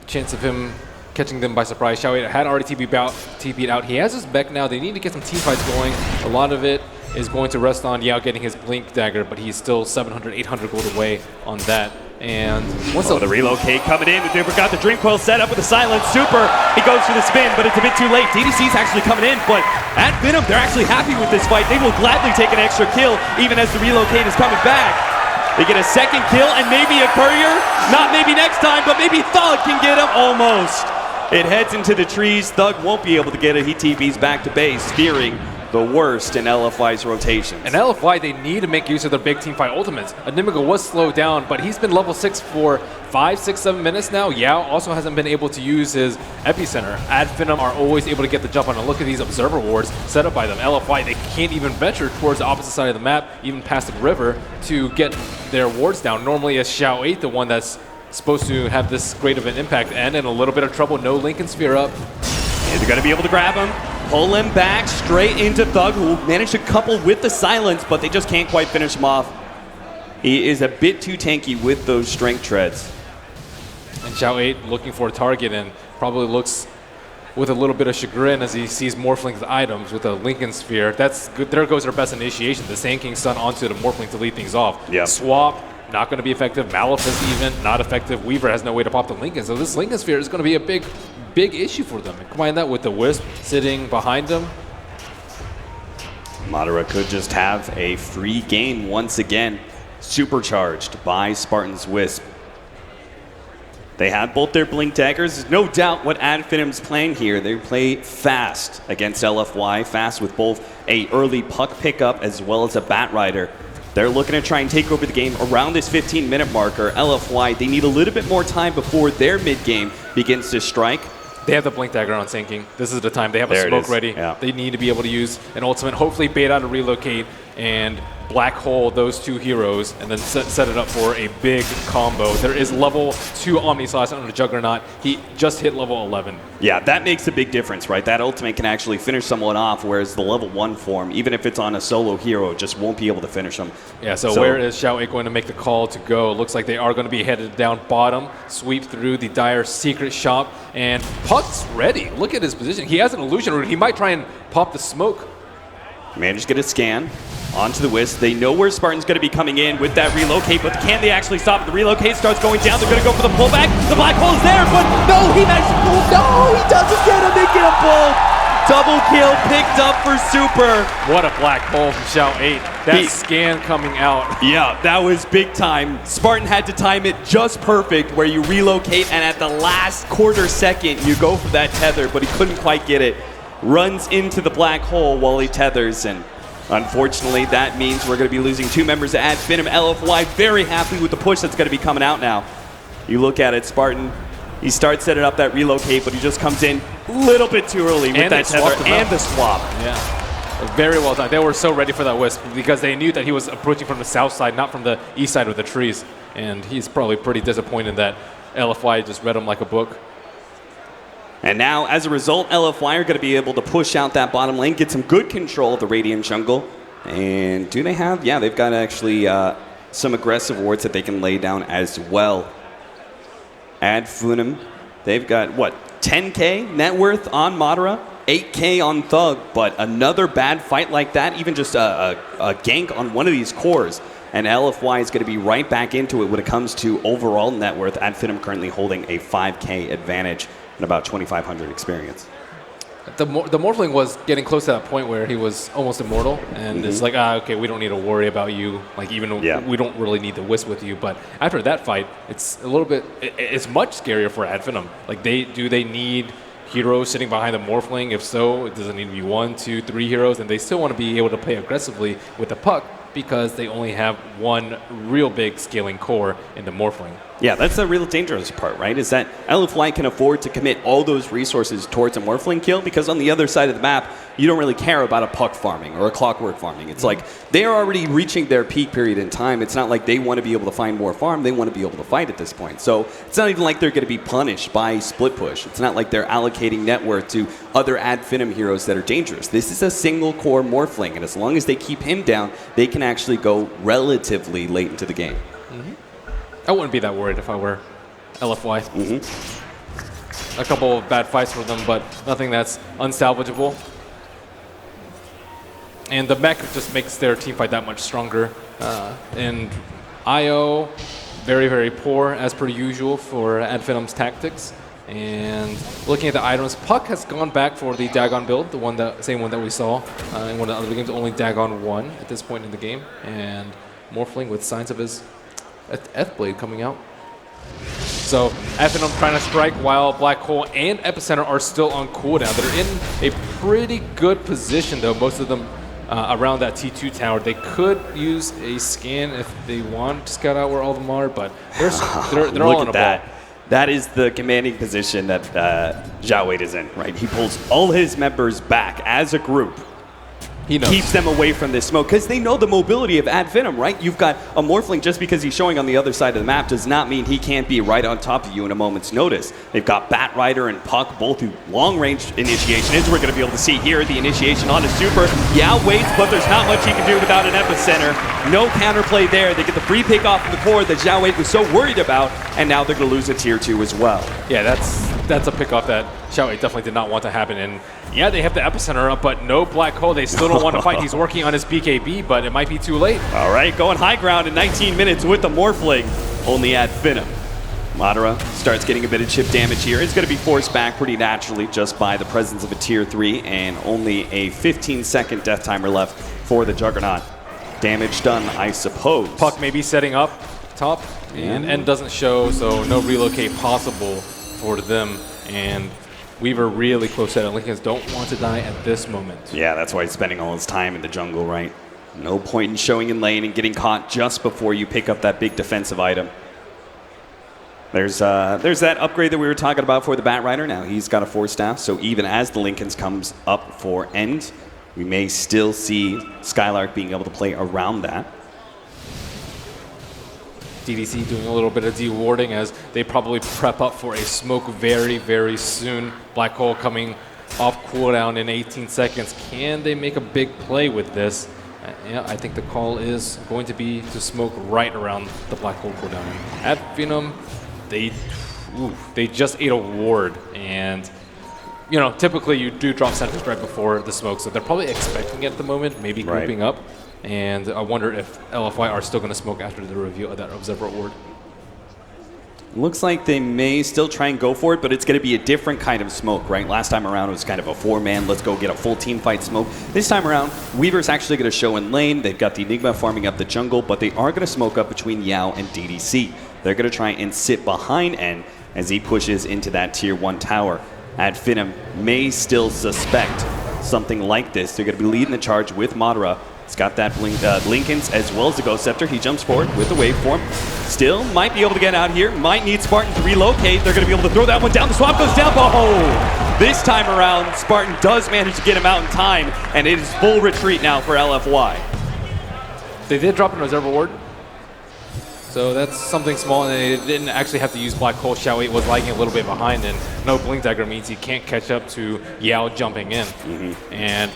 chance of him catching them by surprise. Xiao had already TP'd out. He has his Beck now. They need to get some team fights going. A lot of it is going to rest on Yao getting his Blink Dagger, but he's still 700, 800 gold away on that. And once the relocate coming in, they got the Dream Coil set up with the Silent Super. He goes for the spin, but it's a bit too late. DDC's actually coming in, but at FINEM, they're actually happy with this fight. They will gladly take an extra kill, even as the relocate is coming back. They get a second kill and maybe a courier. Not maybe next time, but maybe Thug can get him almost. It heads into the trees. Thug won't be able to get it. He TPs back to base, fearing the worst in LFY's rotations. And LFY, they need to make use of their big team fight ultimates. Enimigo was slowed down, but he's been level 6 for 5, 6, 7 minutes now. Yao also hasn't been able to use his Epicenter. FINEM are always able to get the jump on, and look at these observer wards set up by them. LFY, they can't even venture towards the opposite side of the map, even past the river, to get their wards down. Normally it's Xiao 8, the one that's supposed to have this great of an impact, and in a little bit of trouble. No Linken Sphere up. And they're going to be able to grab him, pull him back straight into Thug, who managed to couple with the silence, but they just can't quite finish him off. He is a bit too tanky with those strength treads. And Xiao 8 looking for a target and probably looks with a little bit of chagrin as he sees Morphling's items with a Linken Sphere. That's good. There goes their best initiation. The Sand King Sun onto the Morphling to lead things off. Yep. Swap, not going to be effective. Malefice even, not effective. Weaver has no way to pop the Linken. So this Linken Sphere is going to be a big issue for them. And combine that with the Wisp sitting behind them. Madara could just have a free game once again, supercharged by Spartan's Wisp. They have both their Blink Daggers. There's no doubt what FINEM's playing here. They play fast against LFY, fast with both a early puck pickup as well as a Batrider. They're looking to try and take over the game around this 15-minute marker. LFY, they need a little bit more time before their mid-game begins to strike. They have the Blink Dagger on Sand King. This is the time. They have a smoke ready. Yeah. They need to be able to use an ultimate, hopefully bait out a relocate, and black hole those 2 heroes and then set it up for a big combo. There is level 2 Omni Slash on the Juggernaut. He just hit level 11. Yeah, that makes a big difference, right? That ultimate can actually finish someone off, whereas the level 1 form, even if it's on a solo hero, just won't be able to finish them. Yeah, so where is Xiao 8 going to make the call to go? Looks like they are going to be headed down bottom, sweep through the Dire secret shop, and Puck's ready. Look at his position. He has an illusion route. He might try and pop the smoke. Managed to get a scan onto the Wisp. They know where Spartan's going to be coming in with that relocate, but can they actually stop it? The relocate starts going down. They're going to go for the pullback. The black hole is there, but no, he managed to pull. No, he doesn't get him. They get a pull. Double kill picked up for Super. What a black hole from Xiao 8. That scan coming out. Yeah, that was big time. Spartan had to time it just perfect where you relocate, and at the last quarter second, you go for that tether, but he couldn't quite get it. Runs into the black hole while he tethers, and unfortunately that means we're going to be losing 2 members at FINEM. LFY very happy with the push that's going to be coming out now. You look at it, Spartan, he starts setting up that relocate, but he just comes in a little bit too early with that tether and the swap. Yeah, very well done. They were so ready for that Wisp because they knew that he was approaching from the south side, not from the east side with the trees, and he's probably pretty disappointed that LFY just read him like a book. And now, as a result, LFY are going to be able to push out that bottom lane, get some good control of the Radiant jungle. And do they have? Yeah, they've got actually some aggressive wards that they can lay down as well. At FINEM, they've got, what, 10K net worth on Madara, 8K on Thug, but another bad fight like that, even just a gank on one of these cores. And LFY is going to be right back into it when it comes to overall net worth. At FINEM currently holding a 5K advantage and about 2,500 experience. The Morphling was getting close to that point where he was almost immortal, and it's like, okay, we don't need to worry about you. Like, even we don't really need the Wisp with you. But after that fight, it's a little bit, it's much scarier for FINEM. Like, do they need heroes sitting behind the Morphling? If so, it doesn't need to be 1, 2, 3 heroes, and they still want to be able to play aggressively with the Puck because they only have 1 real big scaling core in the Morphling. Yeah, that's the real dangerous part, right? Is that LFY can afford to commit all those resources towards a Morphling kill because on the other side of the map, you don't really care about a Puck farming or a Clockwork farming. It's like they are already reaching their peak period in time. It's not like they want to be able to find more farm. They want to be able to fight at this point. So it's not even like they're going to be punished by split push. It's not like they're allocating net worth to other ad FINEM heroes that are dangerous. This is a single core Morphling, and as long as they keep him down, they can actually go relatively late into the game. I wouldn't be that worried if I were LFY. A couple of bad fights for them, but nothing that's unsalvageable. And the mech just makes their team fight that much stronger. And IO, very, very poor as per usual for ad FINEM's tactics. And looking at the items, Puck has gone back for the Dagon build, the same one that we saw in one of the other games. Only Dagon won at this point in the game, and Morphling with signs of his F-Blade coming out. So FINEM trying to strike while Black Hole and Epicenter are still on cooldown. They're in a pretty good position though, most of them around that T2 tower. They could use a scan if they want to scout out where all of them are, but they're all on a ball. That is the commanding position that Xiao 8 is in, right? He pulls all his members back as a group. He keeps them away from this smoke because they know the mobility of ad FINEM, right? You've got a Morphling just because he's showing on the other side of the map does not mean he can't be right on top of you in a moment's notice. They've got Bat Rider and Puck both who long-range initiation is. We're going to be able to see here the initiation on a super. Yeah, waits, but there's not much he can do without an epicenter. No counterplay there. They get the free pick off of the core that Xiao 8 was so worried about, and now they're going to lose a tier 2 as well. Yeah, that's a pick off that Xiao 8 definitely did not want to happen. And yeah, they have the epicenter up, but no Black Hole. They still don't want to fight. He's working on his BKB, but it might be too late. All right, going high ground in 19 minutes with the Morphling, only at FINEM. Madara starts getting a bit of chip damage here. It's going to be forced back pretty naturally just by the presence of a tier 3 and only a 15-second death timer left for the Juggernaut. Damage done, I suppose. Puck may be setting up top, and end doesn't show, so no relocate possible for them. And Weaver really close to it. Lincolns don't want to die at this moment. Yeah, that's why he's spending all his time in the jungle, right? No point in showing in lane and getting caught just before you pick up that big defensive item. There's that upgrade that we were talking about for the Bat Rider. Now he's got a 4 staff, so even as the Lincolns comes up for end, we may still see Skylark being able to play around that. DDC doing a little bit of de-warding as they probably prep up for a smoke very, very soon. Black Hole coming off cooldown in 18 seconds. Can they make a big play with this? Yeah, I think the call is going to be to smoke right around the Black Hole cooldown. And at FINEM, they just ate a ward, and you know, typically you do drop centers right before the smoke, so they're probably expecting it at the moment, maybe grouping up. And I wonder if LFY are still going to smoke after the reveal of that Observer Ward. Looks like they may still try and go for it, but it's going to be a different kind of smoke, right? Last time around it was kind of a 4-man, let's go get a full team fight smoke. This time around, Weaver's actually going to show in lane. They've got the Enigma farming up the jungle, but they are going to smoke up between Yao and DDC. They're going to try and sit behind N as he pushes into that tier 1 tower. At FINEM may still suspect something like this. They're going to be leading the charge with Madara. He's got that Linken's as well as the Ghost Scepter. He jumps forward with the waveform. Still might be able to get out here. Might need Spartan to relocate. They're going to be able to throw that one down. The swap goes down. Oh! This time around, Spartan does manage to get him out in time, and it is full retreat now for LFY. They did drop an Observer Ward, so that's something small, and they didn't actually have to use Black Hole. Xiao 8 was lagging a little bit behind, and no Blink Dagger means he can't catch up to Yao jumping in. And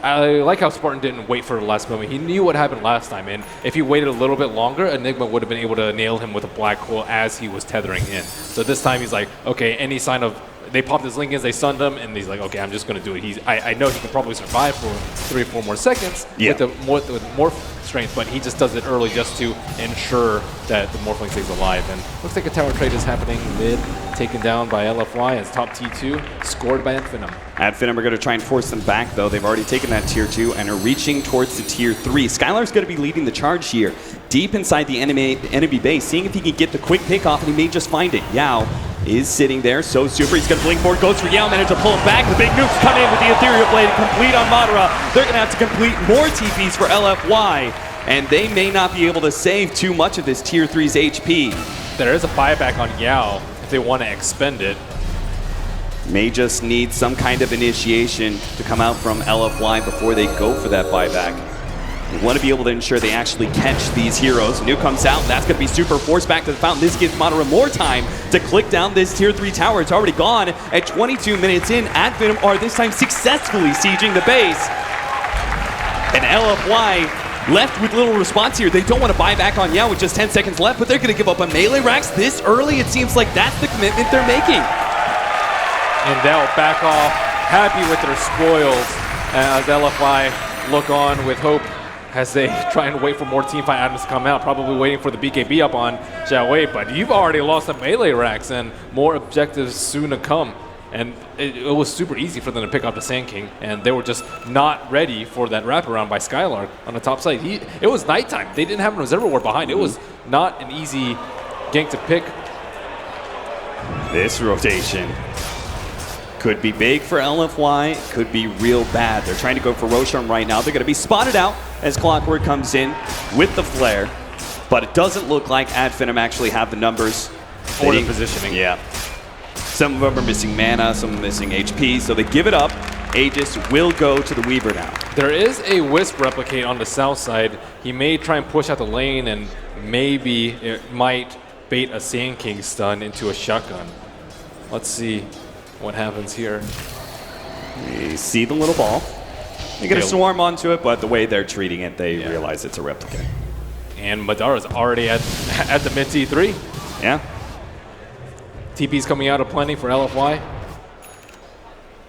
I like how Spartan didn't wait for the last moment. He knew what happened last time, and if he waited a little bit longer, Enigma would have been able to nail him with a Black Hole as he was tethering in. So this time he's like, okay, any sign of... They popped his Linken's, they stunned him, and he's like, okay, I'm just going to do it. I know he can probably survive for 3 or 4 more seconds with more strength, but he just does it early just to ensure that the Morphling stays alive. And looks like a tower trade is happening mid, taken down by LFY as top T2, scored by FINEM. At FINEM, we're going to try and force them back, though. They've already taken that tier 2 and are reaching towards the tier 3. Skylar's going to be leading the charge here, deep inside the enemy base, seeing if he can get the quick pick off, and he may just find it. Yao is sitting there, so super. He's going to blink forward, goes for Yao, managed to pull him back. The big nukes come in with the Ethereal Blade, complete on Madara. They're going to have to complete more TPs for LFY, and they may not be able to save too much of this tier 3's HP. There is a buyback on Yao if they want to expend it. May just need some kind of initiation to come out from LFY before they go for that buyback. We want to be able to ensure they actually catch these heroes. Nuke comes out, and that's going to be super forced back to the fountain. This gives Madara more time to click down this tier 3 tower. It's already gone at 22 minutes in. At FINEM are this time successfully sieging the base. And LFY left with little response here. They don't want to buy back on Yao with just 10 seconds left, but they're going to give up on melee racks this early. It seems like that's the commitment they're making. And they'll back off, happy with their spoils, as LFI look on with hope as they try and wait for more teamfight items to come out, probably waiting for the BKB up on Xiao 8, but you've already lost the melee racks and more objectives soon to come. And it was super easy for them to pick up the Sand King, and they were just not ready for that wraparound by Skylark on the top side. It was nighttime. They didn't have an Observer Ward behind. It was not an easy gank to pick. This rotation could be big for LFY, could be real bad. They're trying to go for Rosharm right now. They're going to be spotted out as Clockwork comes in with the flare, but it doesn't look like Ad Finem actually have the numbers. Or the positioning. Yeah. Some of them are missing mana, some are missing HP, so they give it up. Aegis will go to the Weaver now. There is a Wisp replicate on the south side. He may try and push out the lane, and maybe it might bait a Sand King stun into a shotgun. Let's see what happens here. You see the little ball. They're going to swarm onto it, but the way they're treating it, they realize it's a replicate. And Madara's already at the mid T3. Yeah. TP's coming out of plenty for LFY.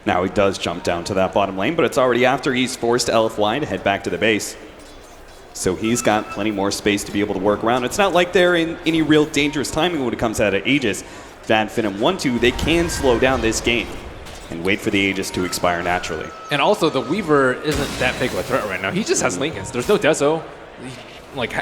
Now he does jump down to that bottom lane, but it's already after he's forced LFY to head back to the base. So he's got plenty more space to be able to work around. It's not like they're in any real dangerous timing when it comes out of Aegis. If Ad Finem want to, they can slow down this game and wait for the Aegis to expire naturally. And also, the Weaver isn't that big of a threat right now. He just has Linken's. There's no Deso.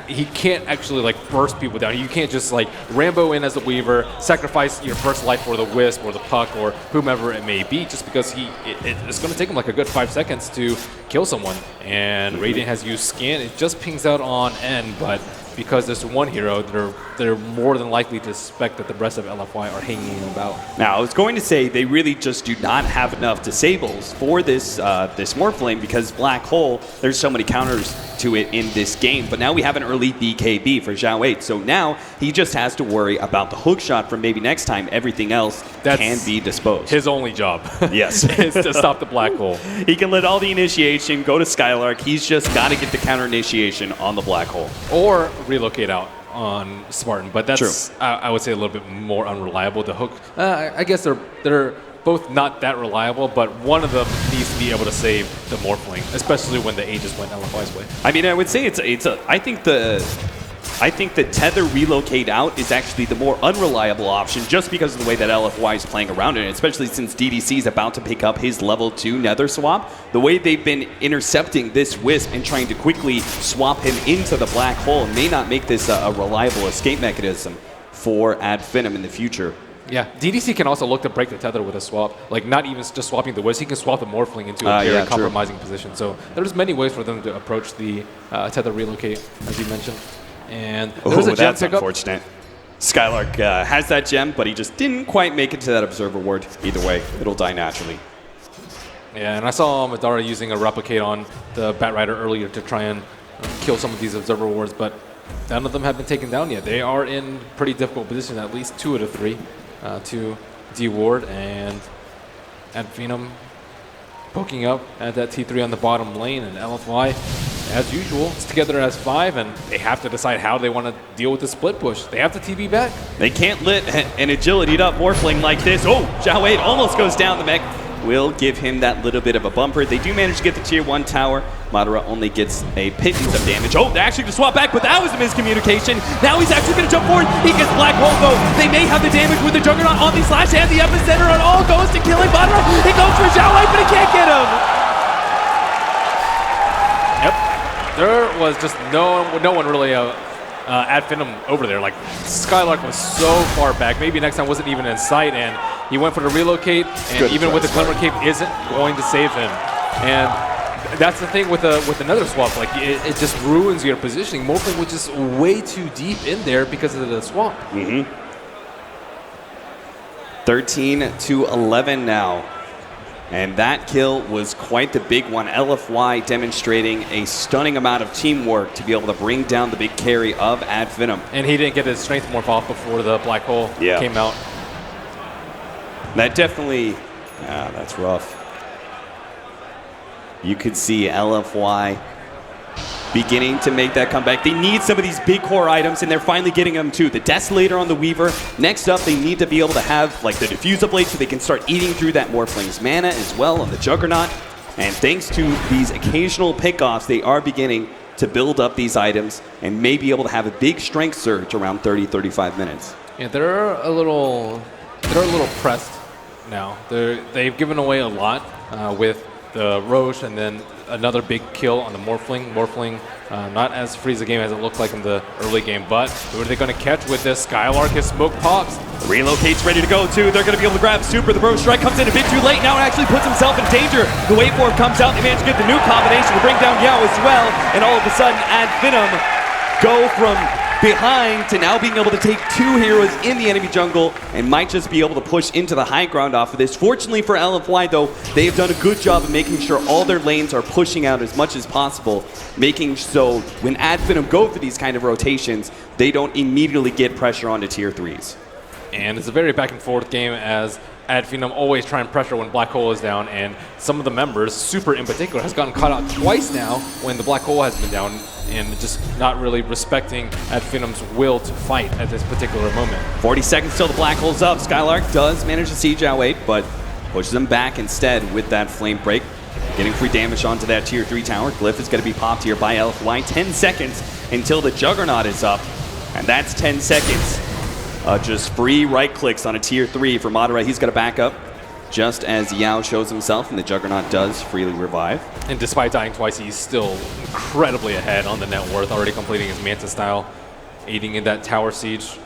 He can't actually burst people down. You can't just Rambo in as the Weaver, sacrifice your first life for the Wisp or the Puck or whomever it may be, just because it's going to take him a good 5 seconds to kill someone. And Radiant has used Scan. It just pings out on N, but because there's one hero, they're more than likely to suspect that the rest of LFY are hanging about. Now, I was going to say they really just do not have enough disables for this this Morphling because Black Hole, there's so many counters to it in this game. But now we have an early BKB for Zhao 8. So now he just has to worry about the hook shot from maybe next time. Everything else can be disposed. His only job. Yes. is to stop the Black Hole. He can let all the initiation go to Skylark. He's just got to get the counter initiation on the Black Hole. Or relocate out on Spartan, but that's, true. I would say, a little bit more unreliable. The hook, I guess they're both not that reliable, but one of them needs to be able to save the Morphling, especially when the Aegis went LFY's way. I mean, I would say I think the tether relocate out is actually the more unreliable option just because of the way that LFY is playing around it, especially since DDC is about to pick up his level 2 Nether swap. The way they've been intercepting this Wisp and trying to quickly swap him into the Black Hole may not make this a reliable escape mechanism for FINEM in the future. Yeah, DDC can also look to break the tether with a swap. Like, not even just swapping the Wisp, he can swap the Morphling into a very compromising position. So there's many ways for them to approach the tether relocate, as you mentioned. And there's a gem that's pickup. Unfortunate. Skylark has that gem, but he just didn't quite make it to that Observer Ward. Either way, it'll die naturally. Yeah, and I saw Madara using a replicate on the Batrider earlier to try and kill some of these Observer Wards, but none of them have been taken down yet. They are in pretty difficult position, at least 2 out of 3 to D-Ward, and FINEM poking up at that T3 on the bottom lane, and LFY, as usual, is together as 5, and they have to decide how they want to deal with the split push. They have to TB back. They can't let an agility'd up Morphling like this. Oh, Zhao 8 almost goes down. The mech will give him that little bit of a bumper. They do manage to get the tier 1 tower. Madara only gets a pittance of damage. Oh, they're actually going to swap back, but that was a miscommunication. Now he's actually going to jump forward. He gets Black Hole, though. They may have the damage with the Juggernaut on the slash and the epicenter. It all goes to killing Madara. He goes for Zhao 8, but he can't get him. Yep. There was just no one really at FINEM over there. Like, Skylark was so far back. Maybe next time wasn't even in sight, and he went for the relocate, and even with the Glimmer Cape isn't going to save him. And that's the thing with another swap. Like, it just ruins your positioning. Morphling was just way too deep in there because of the swap. 13-11 now. And that kill was quite the big one. LFY demonstrating a stunning amount of teamwork to be able to bring down the big carry of FINEM. And he didn't get his strength morph off before the Black Hole came out. That definitely, that's rough. You could see LFY beginning to make that comeback. They need some of these big core items, and they're finally getting them too. The Desolator on the Weaver. Next up, they need to be able to have like the Diffuser Blade so they can start eating through that Morphling's mana as well on the Juggernaut. And thanks to these occasional pickoffs, they are beginning to build up these items and may be able to have a big strength surge around 30-35 minutes. Yeah, they're a little pressed now. They've given away a lot with the Roche and then another big kill on the Morphling. Morphling not as free as a game as it looked like in the early game, but who are they going to catch with this? Skylark has smoke pops. Relocate's ready to go too. They're going to be able to grab Super. The Bro Strike comes in a bit too late. Now it actually puts himself in danger. The Wave Form comes out. They manage to get the new combination to bring down Yao as well. And all of a sudden, FINEM go from behind to now being able to take 2 heroes in the enemy jungle and might just be able to push into the high ground off of this. Fortunately for LFY, though, they have done a good job of making sure all their lanes are pushing out as much as possible, making so when FINEM go for these kind of rotations, they don't immediately get pressure onto tier 3s. And it's a very back and forth game as FINEM always try and pressure when Black Hole is down, and some of the members, Super in particular, has gotten caught out twice now when the Black Hole has been down, and just not really respecting FINEM's will to fight at this particular moment. 40 seconds till the Black Hole's up. Skylark does manage to see Zhao 8, but pushes him back instead with that Flame Break. Getting free damage onto that tier 3 tower. Glyph is going to be popped here by LFY. 10 seconds until the Juggernaut is up, and that's 10 seconds. Just free right clicks on a tier 3 for Madara. He's got to back up just as Yao shows himself, and the Juggernaut does freely revive. And despite dying twice, he's still incredibly ahead on the net worth, already completing his Manta style, aiding in that tower siege.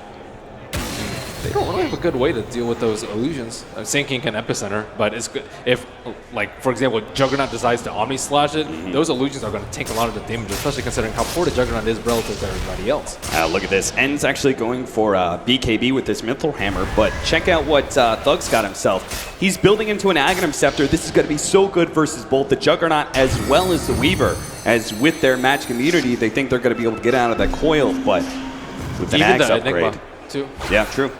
they don't really have a good way to deal with those illusions. Sinking can epicenter, but it's good if, like, for example, Juggernaut decides to Omni Slash it, those illusions are going to take a lot of the damage, especially considering how poor the Juggernaut is relative to everybody else. Look at this. En's actually going for BKB with this Mithril Hammer, but check out what Thug's got himself. He's building into an Aghanim Scepter. This is going to be so good versus both the Juggernaut as well as the Weaver, as with their magic immunity, they think they're going to be able to get out of that coil, but with an Axe upgrade. Enigma, too. Yeah, true.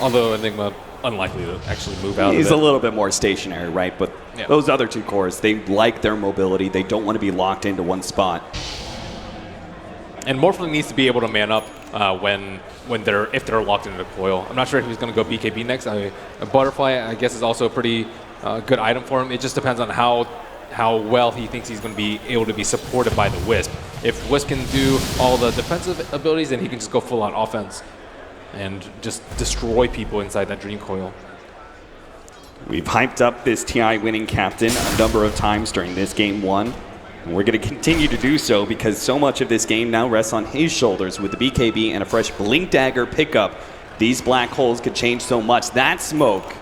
Although Enigma unlikely to actually move out of it. He's a little bit more stationary, right? But those other two cores, they like their mobility. They don't want to be locked into one spot. And Morphling needs to be able to man up if they're locked into the coil. I'm not sure if he's going to go BKB next. A Butterfly, I guess, is also a pretty good item for him. It just depends on how well he thinks he's going to be able to be supported by the Wisp. If Wisp can do all the defensive abilities, then he can just go full-on offense and just destroy people inside that Dream Coil. We've hyped up this TI winning captain a number of times during this game one. And we're going to continue to do so because so much of this game now rests on his shoulders with the BKB and a fresh Blink Dagger pickup. These black holes could change so much. That smoke,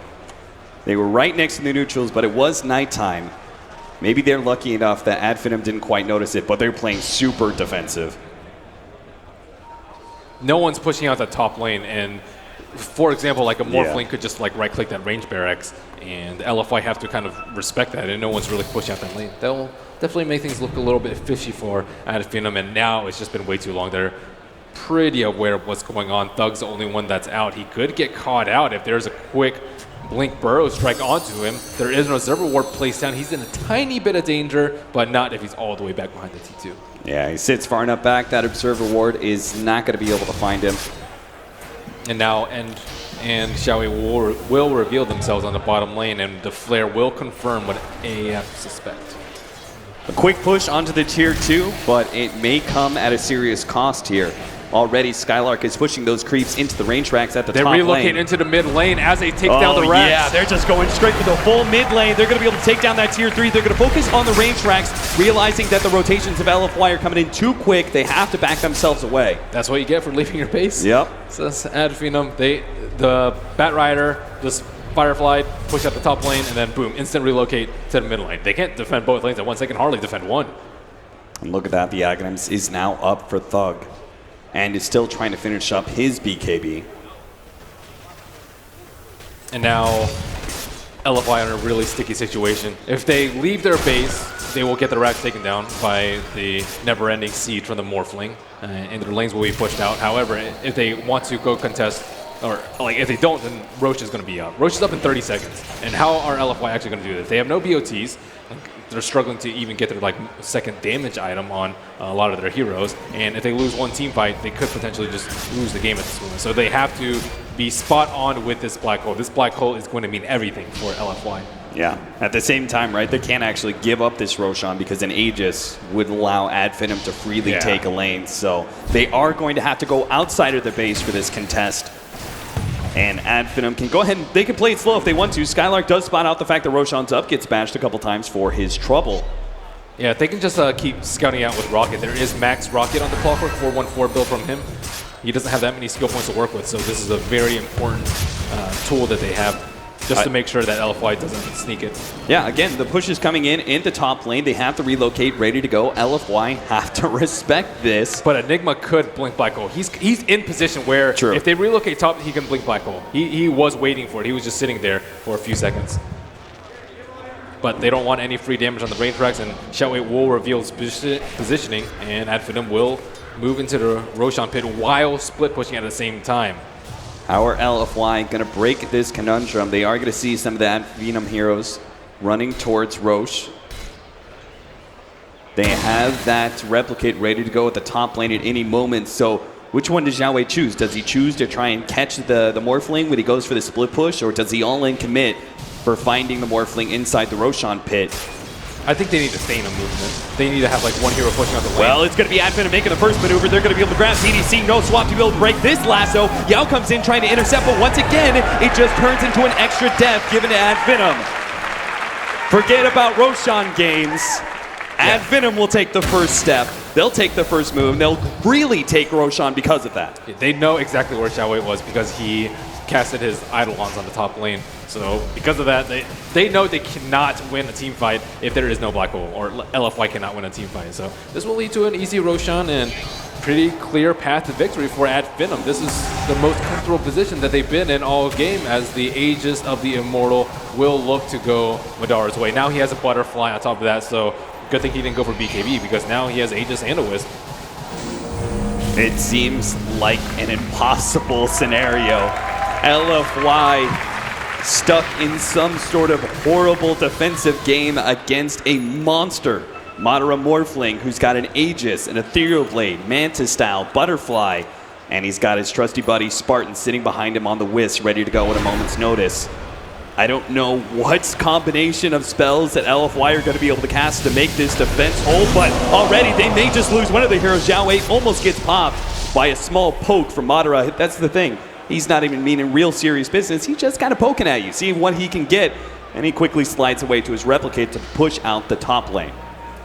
they were right next to the neutrals, but it was nighttime. Maybe they're lucky enough that FINEM didn't quite notice it, but they're playing super defensive. No one's pushing out the top lane, and for example, like a Morphling could just like right-click that range barracks, and LFY have to kind of respect that, and no one's really pushing out that lane. They'll definitely make things look a little bit fishy for FINEM, and now it's just been way too long. They're pretty aware of what's going on. Thug's the only one that's out. He could get caught out if there's a quick Blink Burrow strike onto him. There is an Observer Ward placed down. He's in a tiny bit of danger, but not if he's all the way back behind the T2. Yeah, he sits far enough back. That Observer Ward is not going to be able to find him. And now, and Xiaowei will reveal themselves on the bottom lane, and the Flare will confirm what AAF suspect. A quick push onto the tier 2, but it may come at a serious cost here. Already, Skylark is pushing those creeps into the range racks at the top lane. They relocate into the mid lane as they take down the racks. Yeah, they're just going straight for the full mid lane. They're going to be able to take down that tier 3. They're going to focus on the range racks, realizing that the rotations of LFY are coming in too quick. They have to back themselves away. That's what you get for leaving your base. Yep. So that's FINEM. The Bat Rider, this Firefly, push up the top lane, and then boom, instant relocate to the mid lane. They can't defend both lanes at once. They can hardly defend one. And look at that. The Aghanims is now up for Thug, and is still trying to finish up his BKB. And now LFY in a really sticky situation. If they leave their base, they will get the racks taken down by the never-ending siege from the Morphling, and their lanes will be pushed out. However, if they want to go contest, or like if they don't, then Roche is going to be up. Roche is up in 30 seconds. And how are LFY actually going to do this? They have no BOTs. They're struggling to even get their second damage item on a lot of their heroes, and if they lose one team fight, they could potentially just lose the game at this moment. So they have to be spot on with this black hole. This black hole is going to mean everything for LFY. Yeah, at the same time, right, they can't actually give up this Roshan because an Aegis would allow FINEM to freely take a lane. So they are going to have to go outside of the base for this contest. And FINEM can go ahead and they can play it slow if they want to. Skylark does spot out the fact that Roshan's up, gets bashed a couple times for his trouble. Yeah, they can just keep scouting out with Rocket. There is Max Rocket on the Clockwork 414 build from him. He doesn't have that many skill points to work with, so this is a very important tool that they have just to make sure that LFY doesn't sneak it. Yeah, again, the push is coming in the top lane. They have to relocate, ready to go. LFY have to respect this. But Enigma could blink Black Hole. He's in position where if they relocate top, he can blink Black Hole. He was waiting for it. He was just sitting there for a few seconds. But they don't want any free damage on the range racks, and Xiaowei will reveal his positioning, and FINEM will move into the Roshan pit while split pushing at the same time. How are LFY going to break this conundrum? They are going to see some of the FINEM heroes running towards Roche. They have that replicate ready to go at the top lane at any moment. So which one does Xiaowei choose? Does he choose to try and catch the Morphling when he goes for the split push, or does he all-in commit for finding the Morphling inside the Roshan pit? I think they need to stay in a movement. They need to have like one hero pushing out the lane. Well, it's going to be FINEM making the first maneuver. They're going to be able to grab CDC. No swap to be able to break this lasso. Yao comes in trying to intercept, but once again, it just turns into an extra death given to FINEM. Forget about Roshan games. FINEM will take the first step. They'll take the first move. They'll really take Roshan because of that. They know exactly where Xiaowei was because he casted his Eidolons on the top lane. So because of that, they know they cannot win a team fight if there is no black hole, or LFY cannot win a team fight. So this will lead to an easy Roshan and pretty clear path to victory for FINEM. This is the most comfortable position that they've been in all game, as the Aegis of the Immortal will look to go Madara's way. Now he has a Butterfly on top of that, so good thing he didn't go for BKB, because now he has Aegis and a Wisp. It seems like an impossible scenario. LFY stuck in some sort of horrible defensive game against a monster Madara Morphling, who's got an Aegis, an Ethereal Blade, Mantis Style, Butterfly, and he's got his trusty buddy Spartan sitting behind him on the Wisp, ready to go at a moment's notice. I don't know what combination of spells that LFY are going to be able to cast to make this defense hold, but already they may just lose one of their heroes. Zhao Wei almost gets popped by a small poke from Madara. That's the thing. He's not even meaning real serious business. He's just kind of poking at you, seeing what he can get, and he quickly slides away to his replicate to push out the top lane.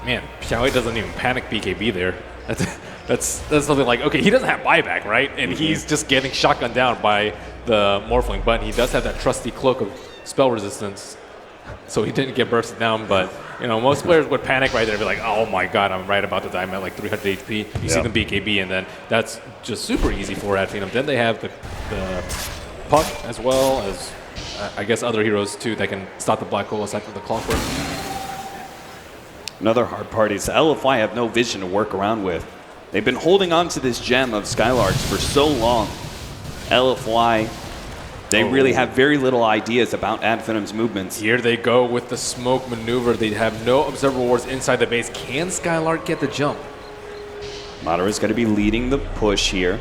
Man, Zhao Wei doesn't even panic BKB there. That's something like, okay, he doesn't have buyback, right? And he's just getting shotgunned down by the Morphling, but he does have that trusty cloak of spell resistance, so he didn't get bursted down. But you know, most players would panic right there and be like, oh my god, I'm right about to die. I'm at like 300 HP. You see them BKB, and then that's just super easy for FINEM. Then they have the Puck, as well as I guess other heroes too that can stop the black hole aside from the Clockwork. Another hard part is LFY have no vision to work around with. They've been holding on to this gem of Skylarks for so long. LFY, they really have very little ideas about FINEM's movements. Here they go with the smoke maneuver. They have no observer wards inside the base. Can Skylark get the jump? Madara's going to be leading the push here.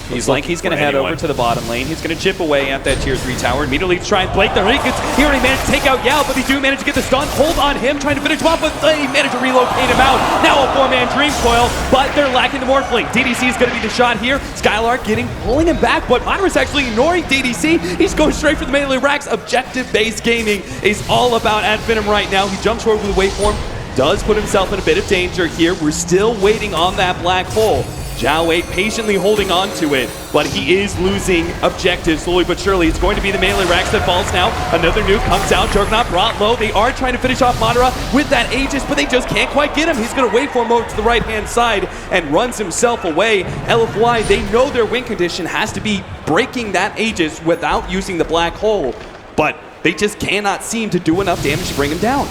He's like he's going to head over to the bottom lane. He's going to chip away at that tier 3 tower. Immediately try and flank the Rickets. He already managed to take out Yao, but they do manage to get the stun. Hold on him, trying to finish him off, but they managed to relocate him out. Now a 4-man Dream Coil, but they're lacking the Morphling. DDC is going to be the shot here. Skylark pulling him back, but Madara's actually ignoring DDC. He's going straight for the melee racks. Objective-based gaming is all about FINEM right now. He jumps forward with a waveform. Does put himself in a bit of danger here. We're still waiting on that black hole. Zhao Wei patiently holding on to it, but he is losing objectives slowly but surely. It's going to be the melee racks that falls now. Another nuke comes out. Juggernaut brought low. They are trying to finish off Madara with that Aegis, but they just can't quite get him. He's going to waveform over to the right-hand side and runs himself away. LFY, they know their win condition has to be breaking that Aegis without using the black hole, but they just cannot seem to do enough damage to bring him down.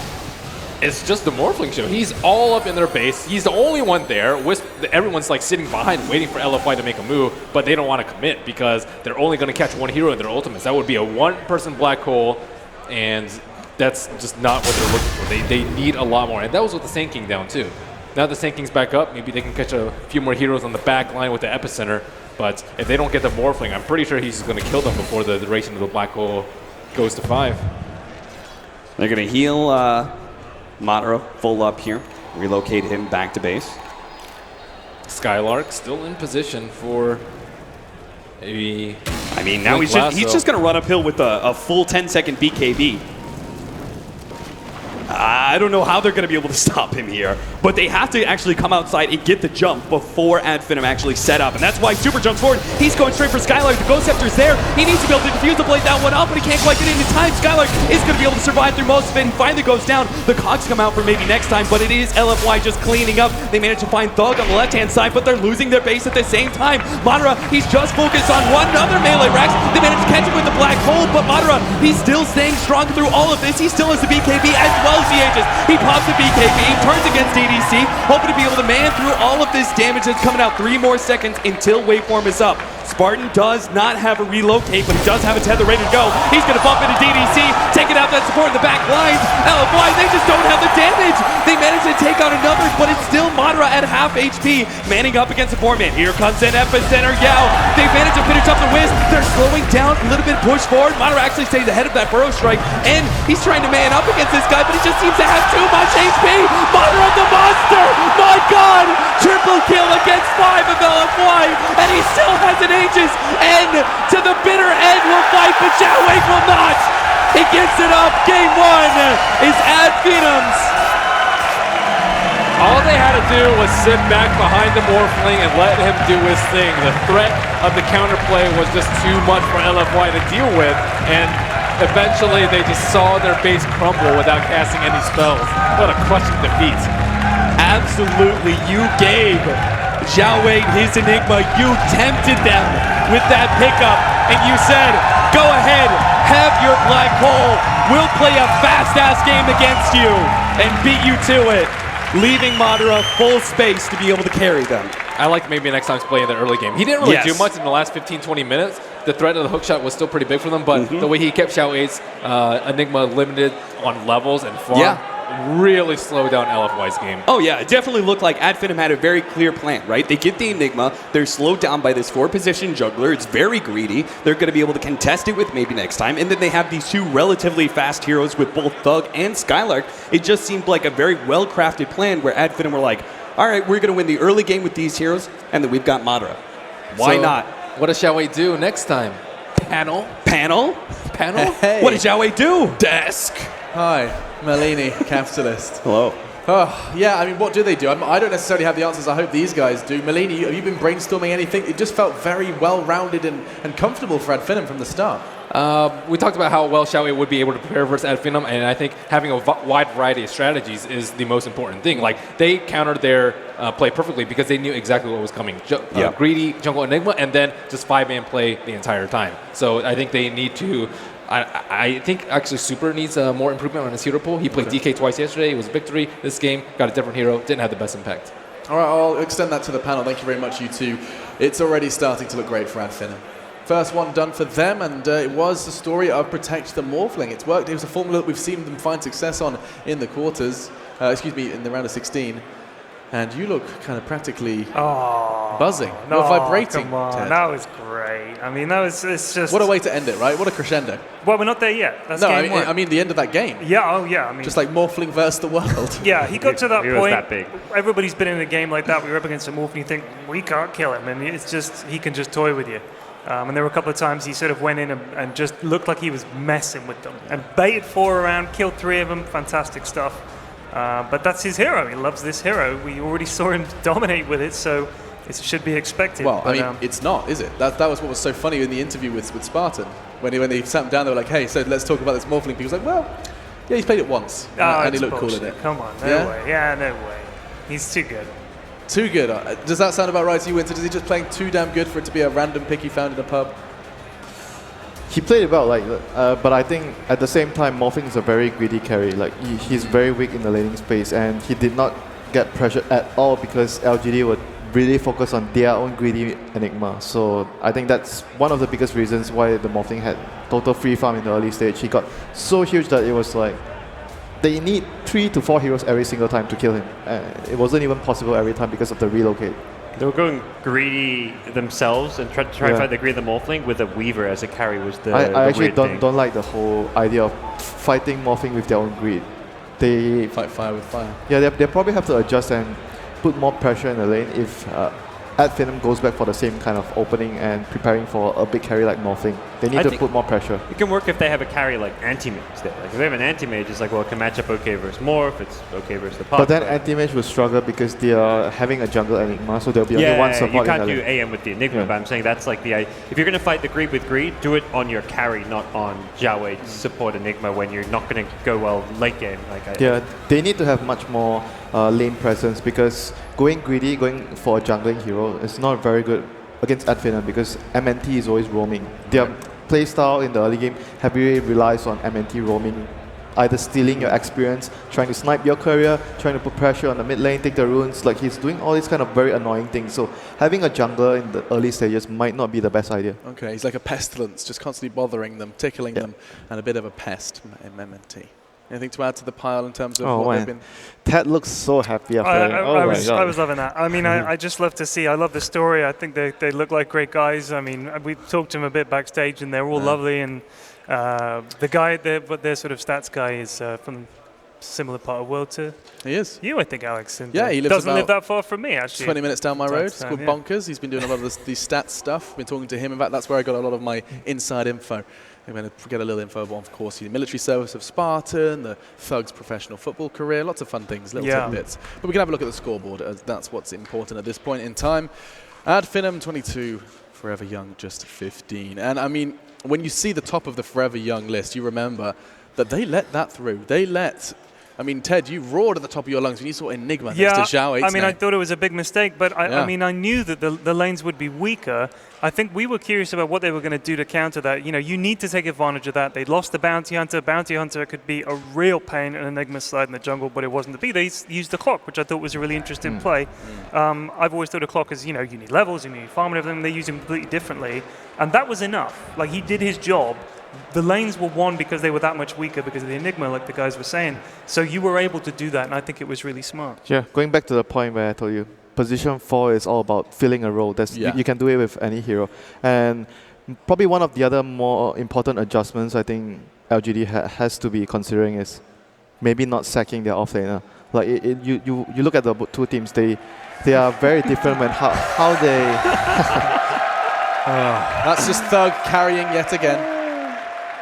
It's just the Morphling show. He's all up in their base. He's the only one there. Wisp, everyone's like sitting behind waiting for LFY to make a move, but they don't want to commit because they're only going to catch one hero in their ultimates. That would be a one-person black hole, and that's just not what they're looking for. They need a lot more, and that was with the Sand King down too. Now the Sand King's back up, maybe they can catch a few more heroes on the back line with the Epicenter, but if they don't get the Morphling, I'm pretty sure he's just going to kill them before the duration of the black hole goes to 5. They're going to heal Madara full up here, relocate him back to base. Skylark still in position for maybe. I mean, now he's just going to run uphill with a full 10-second BKB. I don't know how they're going to be able to stop him here, but they have to actually come outside and get the jump before FINEM actually set up, and that's why Super jumps forward. He's going straight for Skylark. The Ghost Scepter's there. He needs to be able to defuse the blade that one up, but he can't quite get it in time. Skylark is going to be able to survive through most of it. He finally goes down. The cogs come out for maybe next time, but it is LFY just cleaning up. They manage to find Thug on the left-hand side, but they're losing their base at the same time. Madara, he's just focused on one other melee Rex. They manage to catch him with the black hole, but Madara, he's still staying strong through all of this. He still has the BKB as well as the Aegis. He pops the BKB, turns against DDC, hoping to be able to man through all of this damage that's coming out. 3 more seconds until waveform is up. Spartan does not have a relocate, but he does have a tether ready to go. He's going to bump into DDC, taking out that support in the back lines. LFY, they just don't have the damage. They managed to take out another, but it's still Madara at half HP, manning up against the 4-man. Here comes an Epicenter Yao. They managed to finish up the Wisp. They're slowing down a little bit, push forward. Madara actually stays ahead of that Burrow Strike, and he's trying to man up against this guy, but he just seems to have too much HP. Madara the monster! My God! Triple kill against 5 of LFY, and he still has an Aegis, and to the bitter end will fight, but Zhao Wei will not! He gets it up. Game 1 is FINEM's. All they had to do was sit back behind the Morphling and let him do his thing. The threat of the counterplay was just too much for LFY to deal with, and eventually they just saw their base crumble without casting any spells. What a crushing defeat. Absolutely, you gave Zhao Wei his Enigma. You tempted them with that pickup, and you said, go ahead, have your black hole. We'll play a fast-ass game against you and beat you to it, leaving Madara full space to be able to carry them. I like maybe next time to play in the early game. He didn't really do much in the last 15-20 minutes. The threat of the hookshot was still pretty big for them, but the way he kept Zhao Wei's Enigma limited on levels and farm really slowed down LFY's game. Oh yeah, it definitely looked like FINEM had a very clear plan, right? They get the Enigma, they're slowed down by this 4-position juggler, it's very greedy, they're going to be able to contest it with maybe next time, and then they have these two relatively fast heroes with both Thug and Skylark. It just seemed like a very well-crafted plan where FINEM were like, all right, we're going to win the early game with these heroes, and then we've got Madara. Why not? What does Zhao Wei do next time? Panel? Panel? Panel? Hey. What does Zhao Wei do? Desk. Hi, Malini, capitalist. Hello. Oh, yeah, I mean, what do they do? I don't necessarily have the answers. I hope these guys do. Malini, have you been brainstorming anything? It just felt very well-rounded and comfortable for FINEM from the start. We talked about how well Zhao Wei would be able to prepare versus FINEM, and I think having a wide variety of strategies is the most important thing. Like, they countered their play perfectly because they knew exactly what was coming. Greedy, Jungle Enigma, and then just 5-man play the entire time. So I think they need to... I think actually Super needs more improvement on his hero pool. He played DK twice yesterday. It was a victory. This game got a different hero. Didn't have the best impact. All right, I'll extend that to the panel. Thank you very much, you two. It's already starting to look great for FINEM. First one done for them, and it was the story of Protect the Morphling. It's worked. It was a formula that we've seen them find success on in the quarters. In the round of 16. And you look kind of practically buzzing. You're vibrating. Come on, Ted. that was great. I mean, it's just... What a way to end it, right? What a crescendo. Well, we're not there yet. That's game one. I mean the end of that game. Yeah, I mean... Just like Morphling versus the world. Yeah, he got to that point. Was that big. Everybody's been in a game like that. We were up against a Morph and you think, we can't kill him. And it's just, he can just toy with you. And there were a couple of times he sort of went in and just looked like he was messing with them. And baited 4 around, killed 3 of them. Fantastic stuff. But that's his hero. He loves this hero. We already saw him dominate with it, so it should be expected. Well, I mean, it's not, is it? That was what was so funny in the interview with Spartan. When they sat him down, they were like, hey, so let's talk about this Morphling. He was like, well, yeah, he's played it once. And he looked cool in it. Come on, no way. Yeah, no way. He's too good. Too good. Does that sound about right to you, Winter? Is he just playing too damn good for it to be a random pick he found in a pub? He played it well, but I think at the same time, Morphling is a very greedy carry. Like he's very weak in the laning space, and he did not get pressured at all because LGD would really focus on their own greedy Enigma. So I think that's one of the biggest reasons why the Morphling had total free farm in the early stage. He got so huge that it was like they need 3 to 4 heroes every single time to kill him. It wasn't even possible every time because of the relocate. They were going greedy themselves and try to fight the greed of the Morphling with a Weaver as a carry was the I actually weird thing. don't like the whole idea of fighting Morphling with their own greed. They fight fire with fire. Yeah, they probably have to adjust and put more pressure in the lane if FINEM goes back for the same kind of opening and preparing for a big carry like Morphling. They need to put more pressure. It can work if they have a carry like Anti-Mage there. Like if they have an Anti-Mage, it's like, well, it can match up okay versus Morph, it's okay versus the pop. But then Anti-Mage will struggle because they are having a jungle Enigma, so there'll be only one support. You can't do AM with the Enigma, but I'm saying that's like the... If you're going to fight the greed with greed, do it on your carry, not on Zhao Wei to support Enigma when you're not going to go well late game. They need to have much more lane presence because going greedy, going for a jungling hero is not very good against FINEM because MNT is always roaming. Their playstyle in the early game heavily relies on MNT roaming, either stealing your experience, trying to snipe your career, trying to put pressure on the mid lane, take the runes. Like he's doing all these kind of very annoying things. So having a jungler in the early stages might not be the best idea. Okay, he's like a pestilence, just constantly bothering them, tickling them, and a bit of a pest in MNT. Anything to add to the pile in terms of what they've been... Ted looks so happy after I was loving that. I mean, I just love to see. I love the story. I think they look like great guys. I mean, we talked to them a bit backstage, and they're all lovely. And the guy, their sort of stats guy is from similar part of the world to you, I think, Alex. And, yeah, he lives doesn't live that far from me, actually. 20 minutes down my road. It's called Bonkers. He's been doing a lot of these stats stuff. Been talking to him. In fact, that's where I got a lot of my inside info. I'm going to get a little info on, of course, the military service of Spartan, the Thug's professional football career, lots of fun things, little tidbits. But we can have a look at the scoreboard, as that's what's important at this point in time. Ad FINEM 22, Forever Young just 15. And I mean, when you see the top of the Forever Young list, you remember that they let that through. They let... I mean, Ted, you roared at the top of your lungs when you saw Enigma next to Zhao 8's I mean, name. I thought it was a big mistake, but I mean, I knew that the lanes would be weaker. I think we were curious about what they were going to do to counter that. You know, you need to take advantage of that. They lost the Bounty Hunter. Bounty Hunter could be a real pain in Enigma's slide in the jungle, but it wasn't to be. They used the clock, which I thought was a really interesting play. I've always thought a clock is, you know, you need levels, you need farm and everything. They use them completely differently, and that was enough. Like, he did his job. The lanes were won because they were that much weaker because of the Enigma, like the guys were saying. So you were able to do that, and I think it was really smart. Yeah, going back to the point where I told you, position 4 is all about filling a role. You can do it with any hero. And probably one of the other more important adjustments I think LGD has to be considering is maybe not sacking their offlaner. Like you look at the two teams, they are very different when how they... That's just Thug carrying yet again.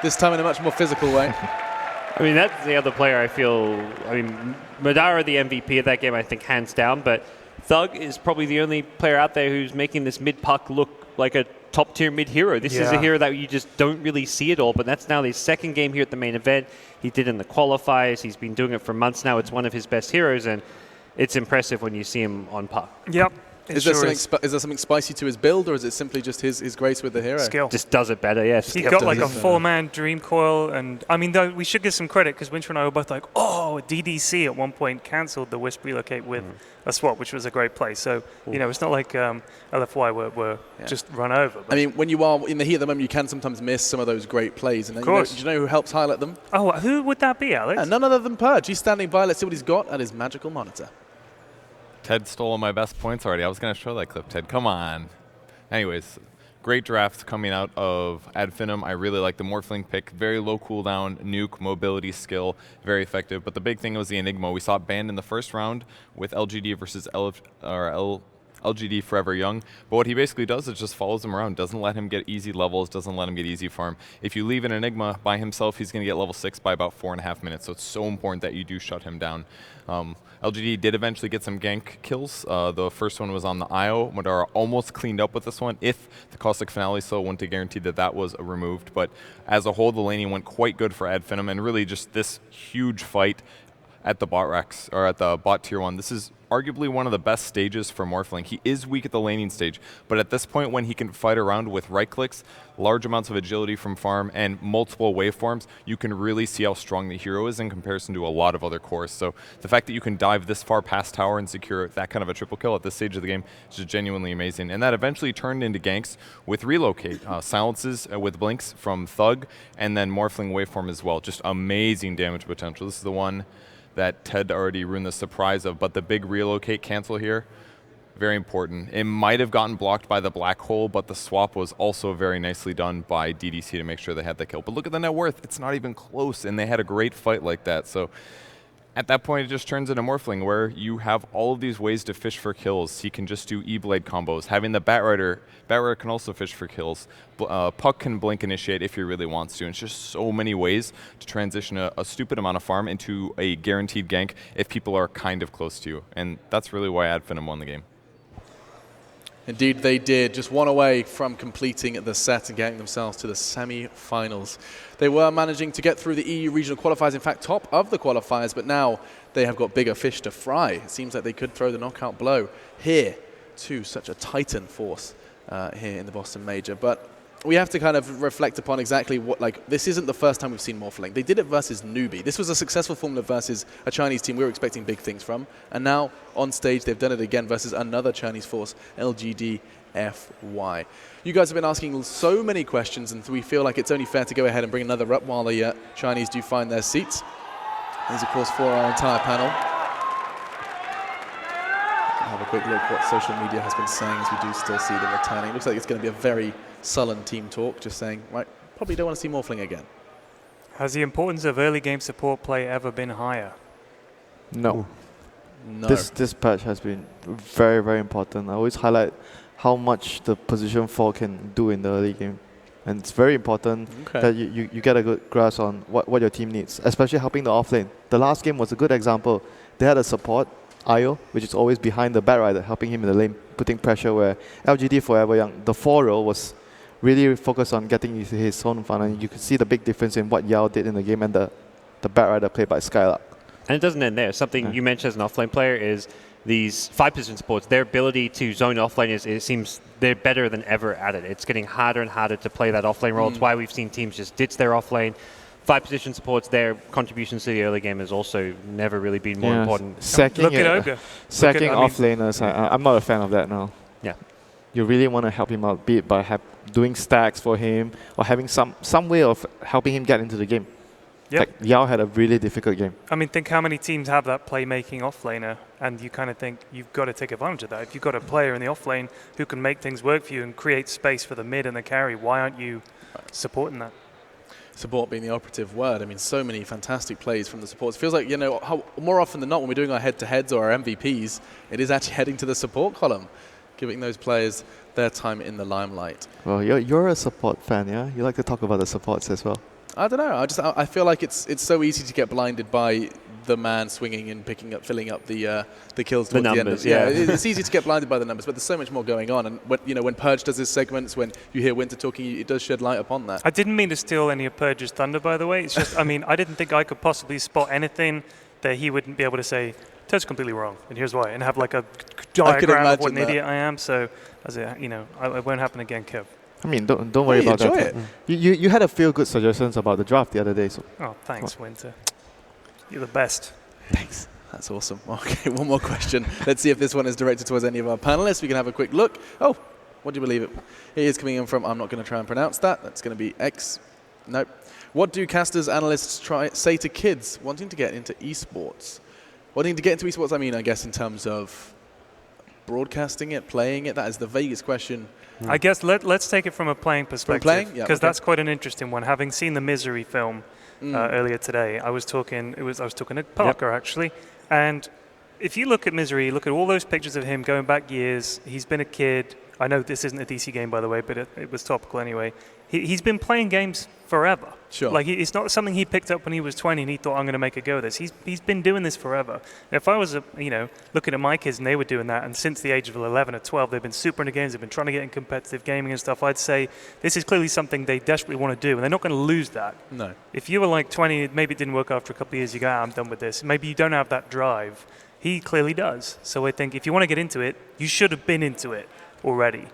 This time in a much more physical way. I mean, that's the other player I feel... I mean, Madara, the MVP of that game, I think, hands down, but Thug is probably the only player out there who's making this mid-puck look like a top-tier mid-hero. This is a hero that you just don't really see at all, but that's now his second game here at the main event. He did in the qualifiers. He's been doing it for months now. It's one of his best heroes, and it's impressive when you see him on puck. Yep. Is there something spicy to his build, or is it simply just his grace with the hero? Skill. Just does it better, yes. He got like a 4-man dream coil, and I mean, though, we should give some credit because Winter and I were both like, oh, DDC at one point cancelled the Wisp relocate with a swap, which was a great play. So, you know, it's not like LFY were just run over. I mean, when you are in the heat of the moment, you can sometimes miss some of those great plays. And of course. Do you know who helps highlight them? Oh, who would that be, Alex? None other than Purge. He's standing by. Let's see what he's got at his magical monitor. Ted stole my best points already. I was going to show that clip, Ted. Come on. Anyways, great draft coming out of Ad FINEM. I really like the Morphling pick. Very low cooldown, nuke, mobility skill, very effective. But the big thing was the Enigma. We saw it banned in the first round with LGD versus LGD Forever Young, but what he basically does is just follows him around, doesn't let him get easy levels, doesn't let him get easy farm. If you leave an Enigma by himself, he's going to get level 6 by about 4.5 minutes, so it's so important that you do shut him down. LGD did eventually get some gank kills. The first one was on the IO. Madara almost cleaned up with this one if the Caustic Finale still wouldn't have guaranteed that was removed, but as a whole, the laning went quite good for Ad FINEM, and really just this huge fight at the bot Rex, or at the bot tier 1. This is arguably one of the best stages for Morphling. He is weak at the laning stage, but at this point when he can fight around with right clicks, large amounts of agility from farm, and multiple waveforms, you can really see how strong the hero is in comparison to a lot of other cores. So the fact that you can dive this far past tower and secure that kind of a triple kill at this stage of the game is just genuinely amazing. And that eventually turned into ganks with relocate, silences with blinks from Thug, and then Morphling waveform as well. Just amazing damage potential. This is the one that Ted already ruined the surprise of, but the big relocate cancel here, very important. It might have gotten blocked by the black hole, but the swap was also very nicely done by DDC to make sure they had the kill. But look at the net worth, it's not even close, and they had a great fight like that. So at that point, it just turns into Morphling, where you have all of these ways to fish for kills. He can just do E-Blade combos. Having the Batrider can also fish for kills. Puck can blink initiate if he really wants to. And it's just so many ways to transition a stupid amount of farm into a guaranteed gank if people are kind of close to you. And that's really why Ad FINEM won the game. Indeed, they did. Just one away from completing the set and getting themselves to the semi-finals. They were managing to get through the EU regional qualifiers, in fact, top of the qualifiers, but now they have got bigger fish to fry. It seems like they could throw the knockout blow here to such a titan force here in the Boston Major. But we have to kind of reflect upon exactly what, like, this isn't the first time we've seen Morphling. They did it versus Newbie. This was a successful formula versus a Chinese team we were expecting big things from. And now, on stage, they've done it again versus another Chinese force, LGD.FY. You guys have been asking so many questions, and we feel like it's only fair to go ahead and bring another up while the Chinese do find their seats. These, of course, for our entire panel. Have a quick look what social media has been saying as we do still see them returning. It looks like it's going to be a very sullen team talk, just saying, right, probably don't want to see Morphling again. Has the importance of early game support play ever been higher? No. No. This patch has been very, very important. I always highlight how much the position 4 can do in the early game. And it's very important that you get a good grasp on what your team needs, especially helping the offlane. The last game was a good example. They had a support, Io, which is always behind the Bat Rider, helping him in the lane, putting pressure where LGD Forever Young, the 4 role was really focused on getting his own fun. And you could see the big difference in what Yao did in the game and the Bat Rider played by Skylark. And it doesn't end there. Something you mentioned as an offlane player is these 5-position supports, their ability to zone offlane it seems they're better than ever at it. It's getting harder and harder to play that offlane role. It's why we've seen teams just ditch their offlane. 5-position supports, their contributions to the early game has also never really been more important. Sacking Ogre. offlaners, I'm not a fan of that now. Yeah. You really want to help him out, be it by doing stacks for him or having some way of helping him get into the game. Yep. Like Yao had a really difficult game. I mean, think how many teams have that playmaking offlaner, and you kind of think you've got to take advantage of that. If you've got a player in the offlane who can make things work for you and create space for the mid and the carry, why aren't you supporting that? Support being the operative word. I mean, so many fantastic plays from the supports. It feels like, more often than not, when we're doing our head-to-heads or our MVPs, it is actually heading to the support column, giving those players their time in the limelight. Well, you're a support fan, yeah? You like to talk about the supports as well. I don't know. I feel like it's so easy to get blinded by the man swinging and filling up the kills towards the numbers, end. It's easy to get blinded by the numbers, but there's so much more going on. And when Purge does his segments, when you hear Winter talking, it does shed light upon that. I didn't mean to steal any of Purge's thunder, by the way. It's just, I didn't think I could possibly spot anything that he wouldn't be able to say, that's completely wrong, and here's why, and have like a diagram of what an idiot I am. So, it won't happen again, Kev. I mean, don't worry about that. You had a few good suggestions about the draft the other day. So. Oh, thanks, Winter. You're the best. Thanks. That's awesome. Okay, one more question. Let's see if this one is directed towards any of our panelists. We can have a quick look. Oh, what do you believe it? It is coming in from, I'm not going to try and pronounce that. That's going to be X. Nope. What do casters, analysts say to kids wanting to get into esports? Wanting to get into esports, I mean, I guess in terms of broadcasting it, playing it. That is the vaguest question. I guess let's take it from a playing perspective. From playing? Yeah, because that's quite an interesting one. Having seen the Misery film earlier today, I was talking to Parker actually, and if you look at Misery, look at all those pictures of him going back years. He's been a kid. I know this isn't a DC game, by the way, but it was topical anyway. He's been playing games forever. Sure. Like, it's not something he picked up when he was 20 and he thought, I'm going to make a go of this. He's been doing this forever. If I was, looking at my kids and they were doing that, and since the age of 11 or 12, they've been super into games, they've been trying to get in competitive gaming and stuff, I'd say this is clearly something they desperately want to do, and they're not going to lose that. No. If you were like 20, maybe it didn't work after a couple of years, you go, I'm done with this. Maybe you don't have that drive. He clearly does. So I think if you want to get into it, you should have been into it already.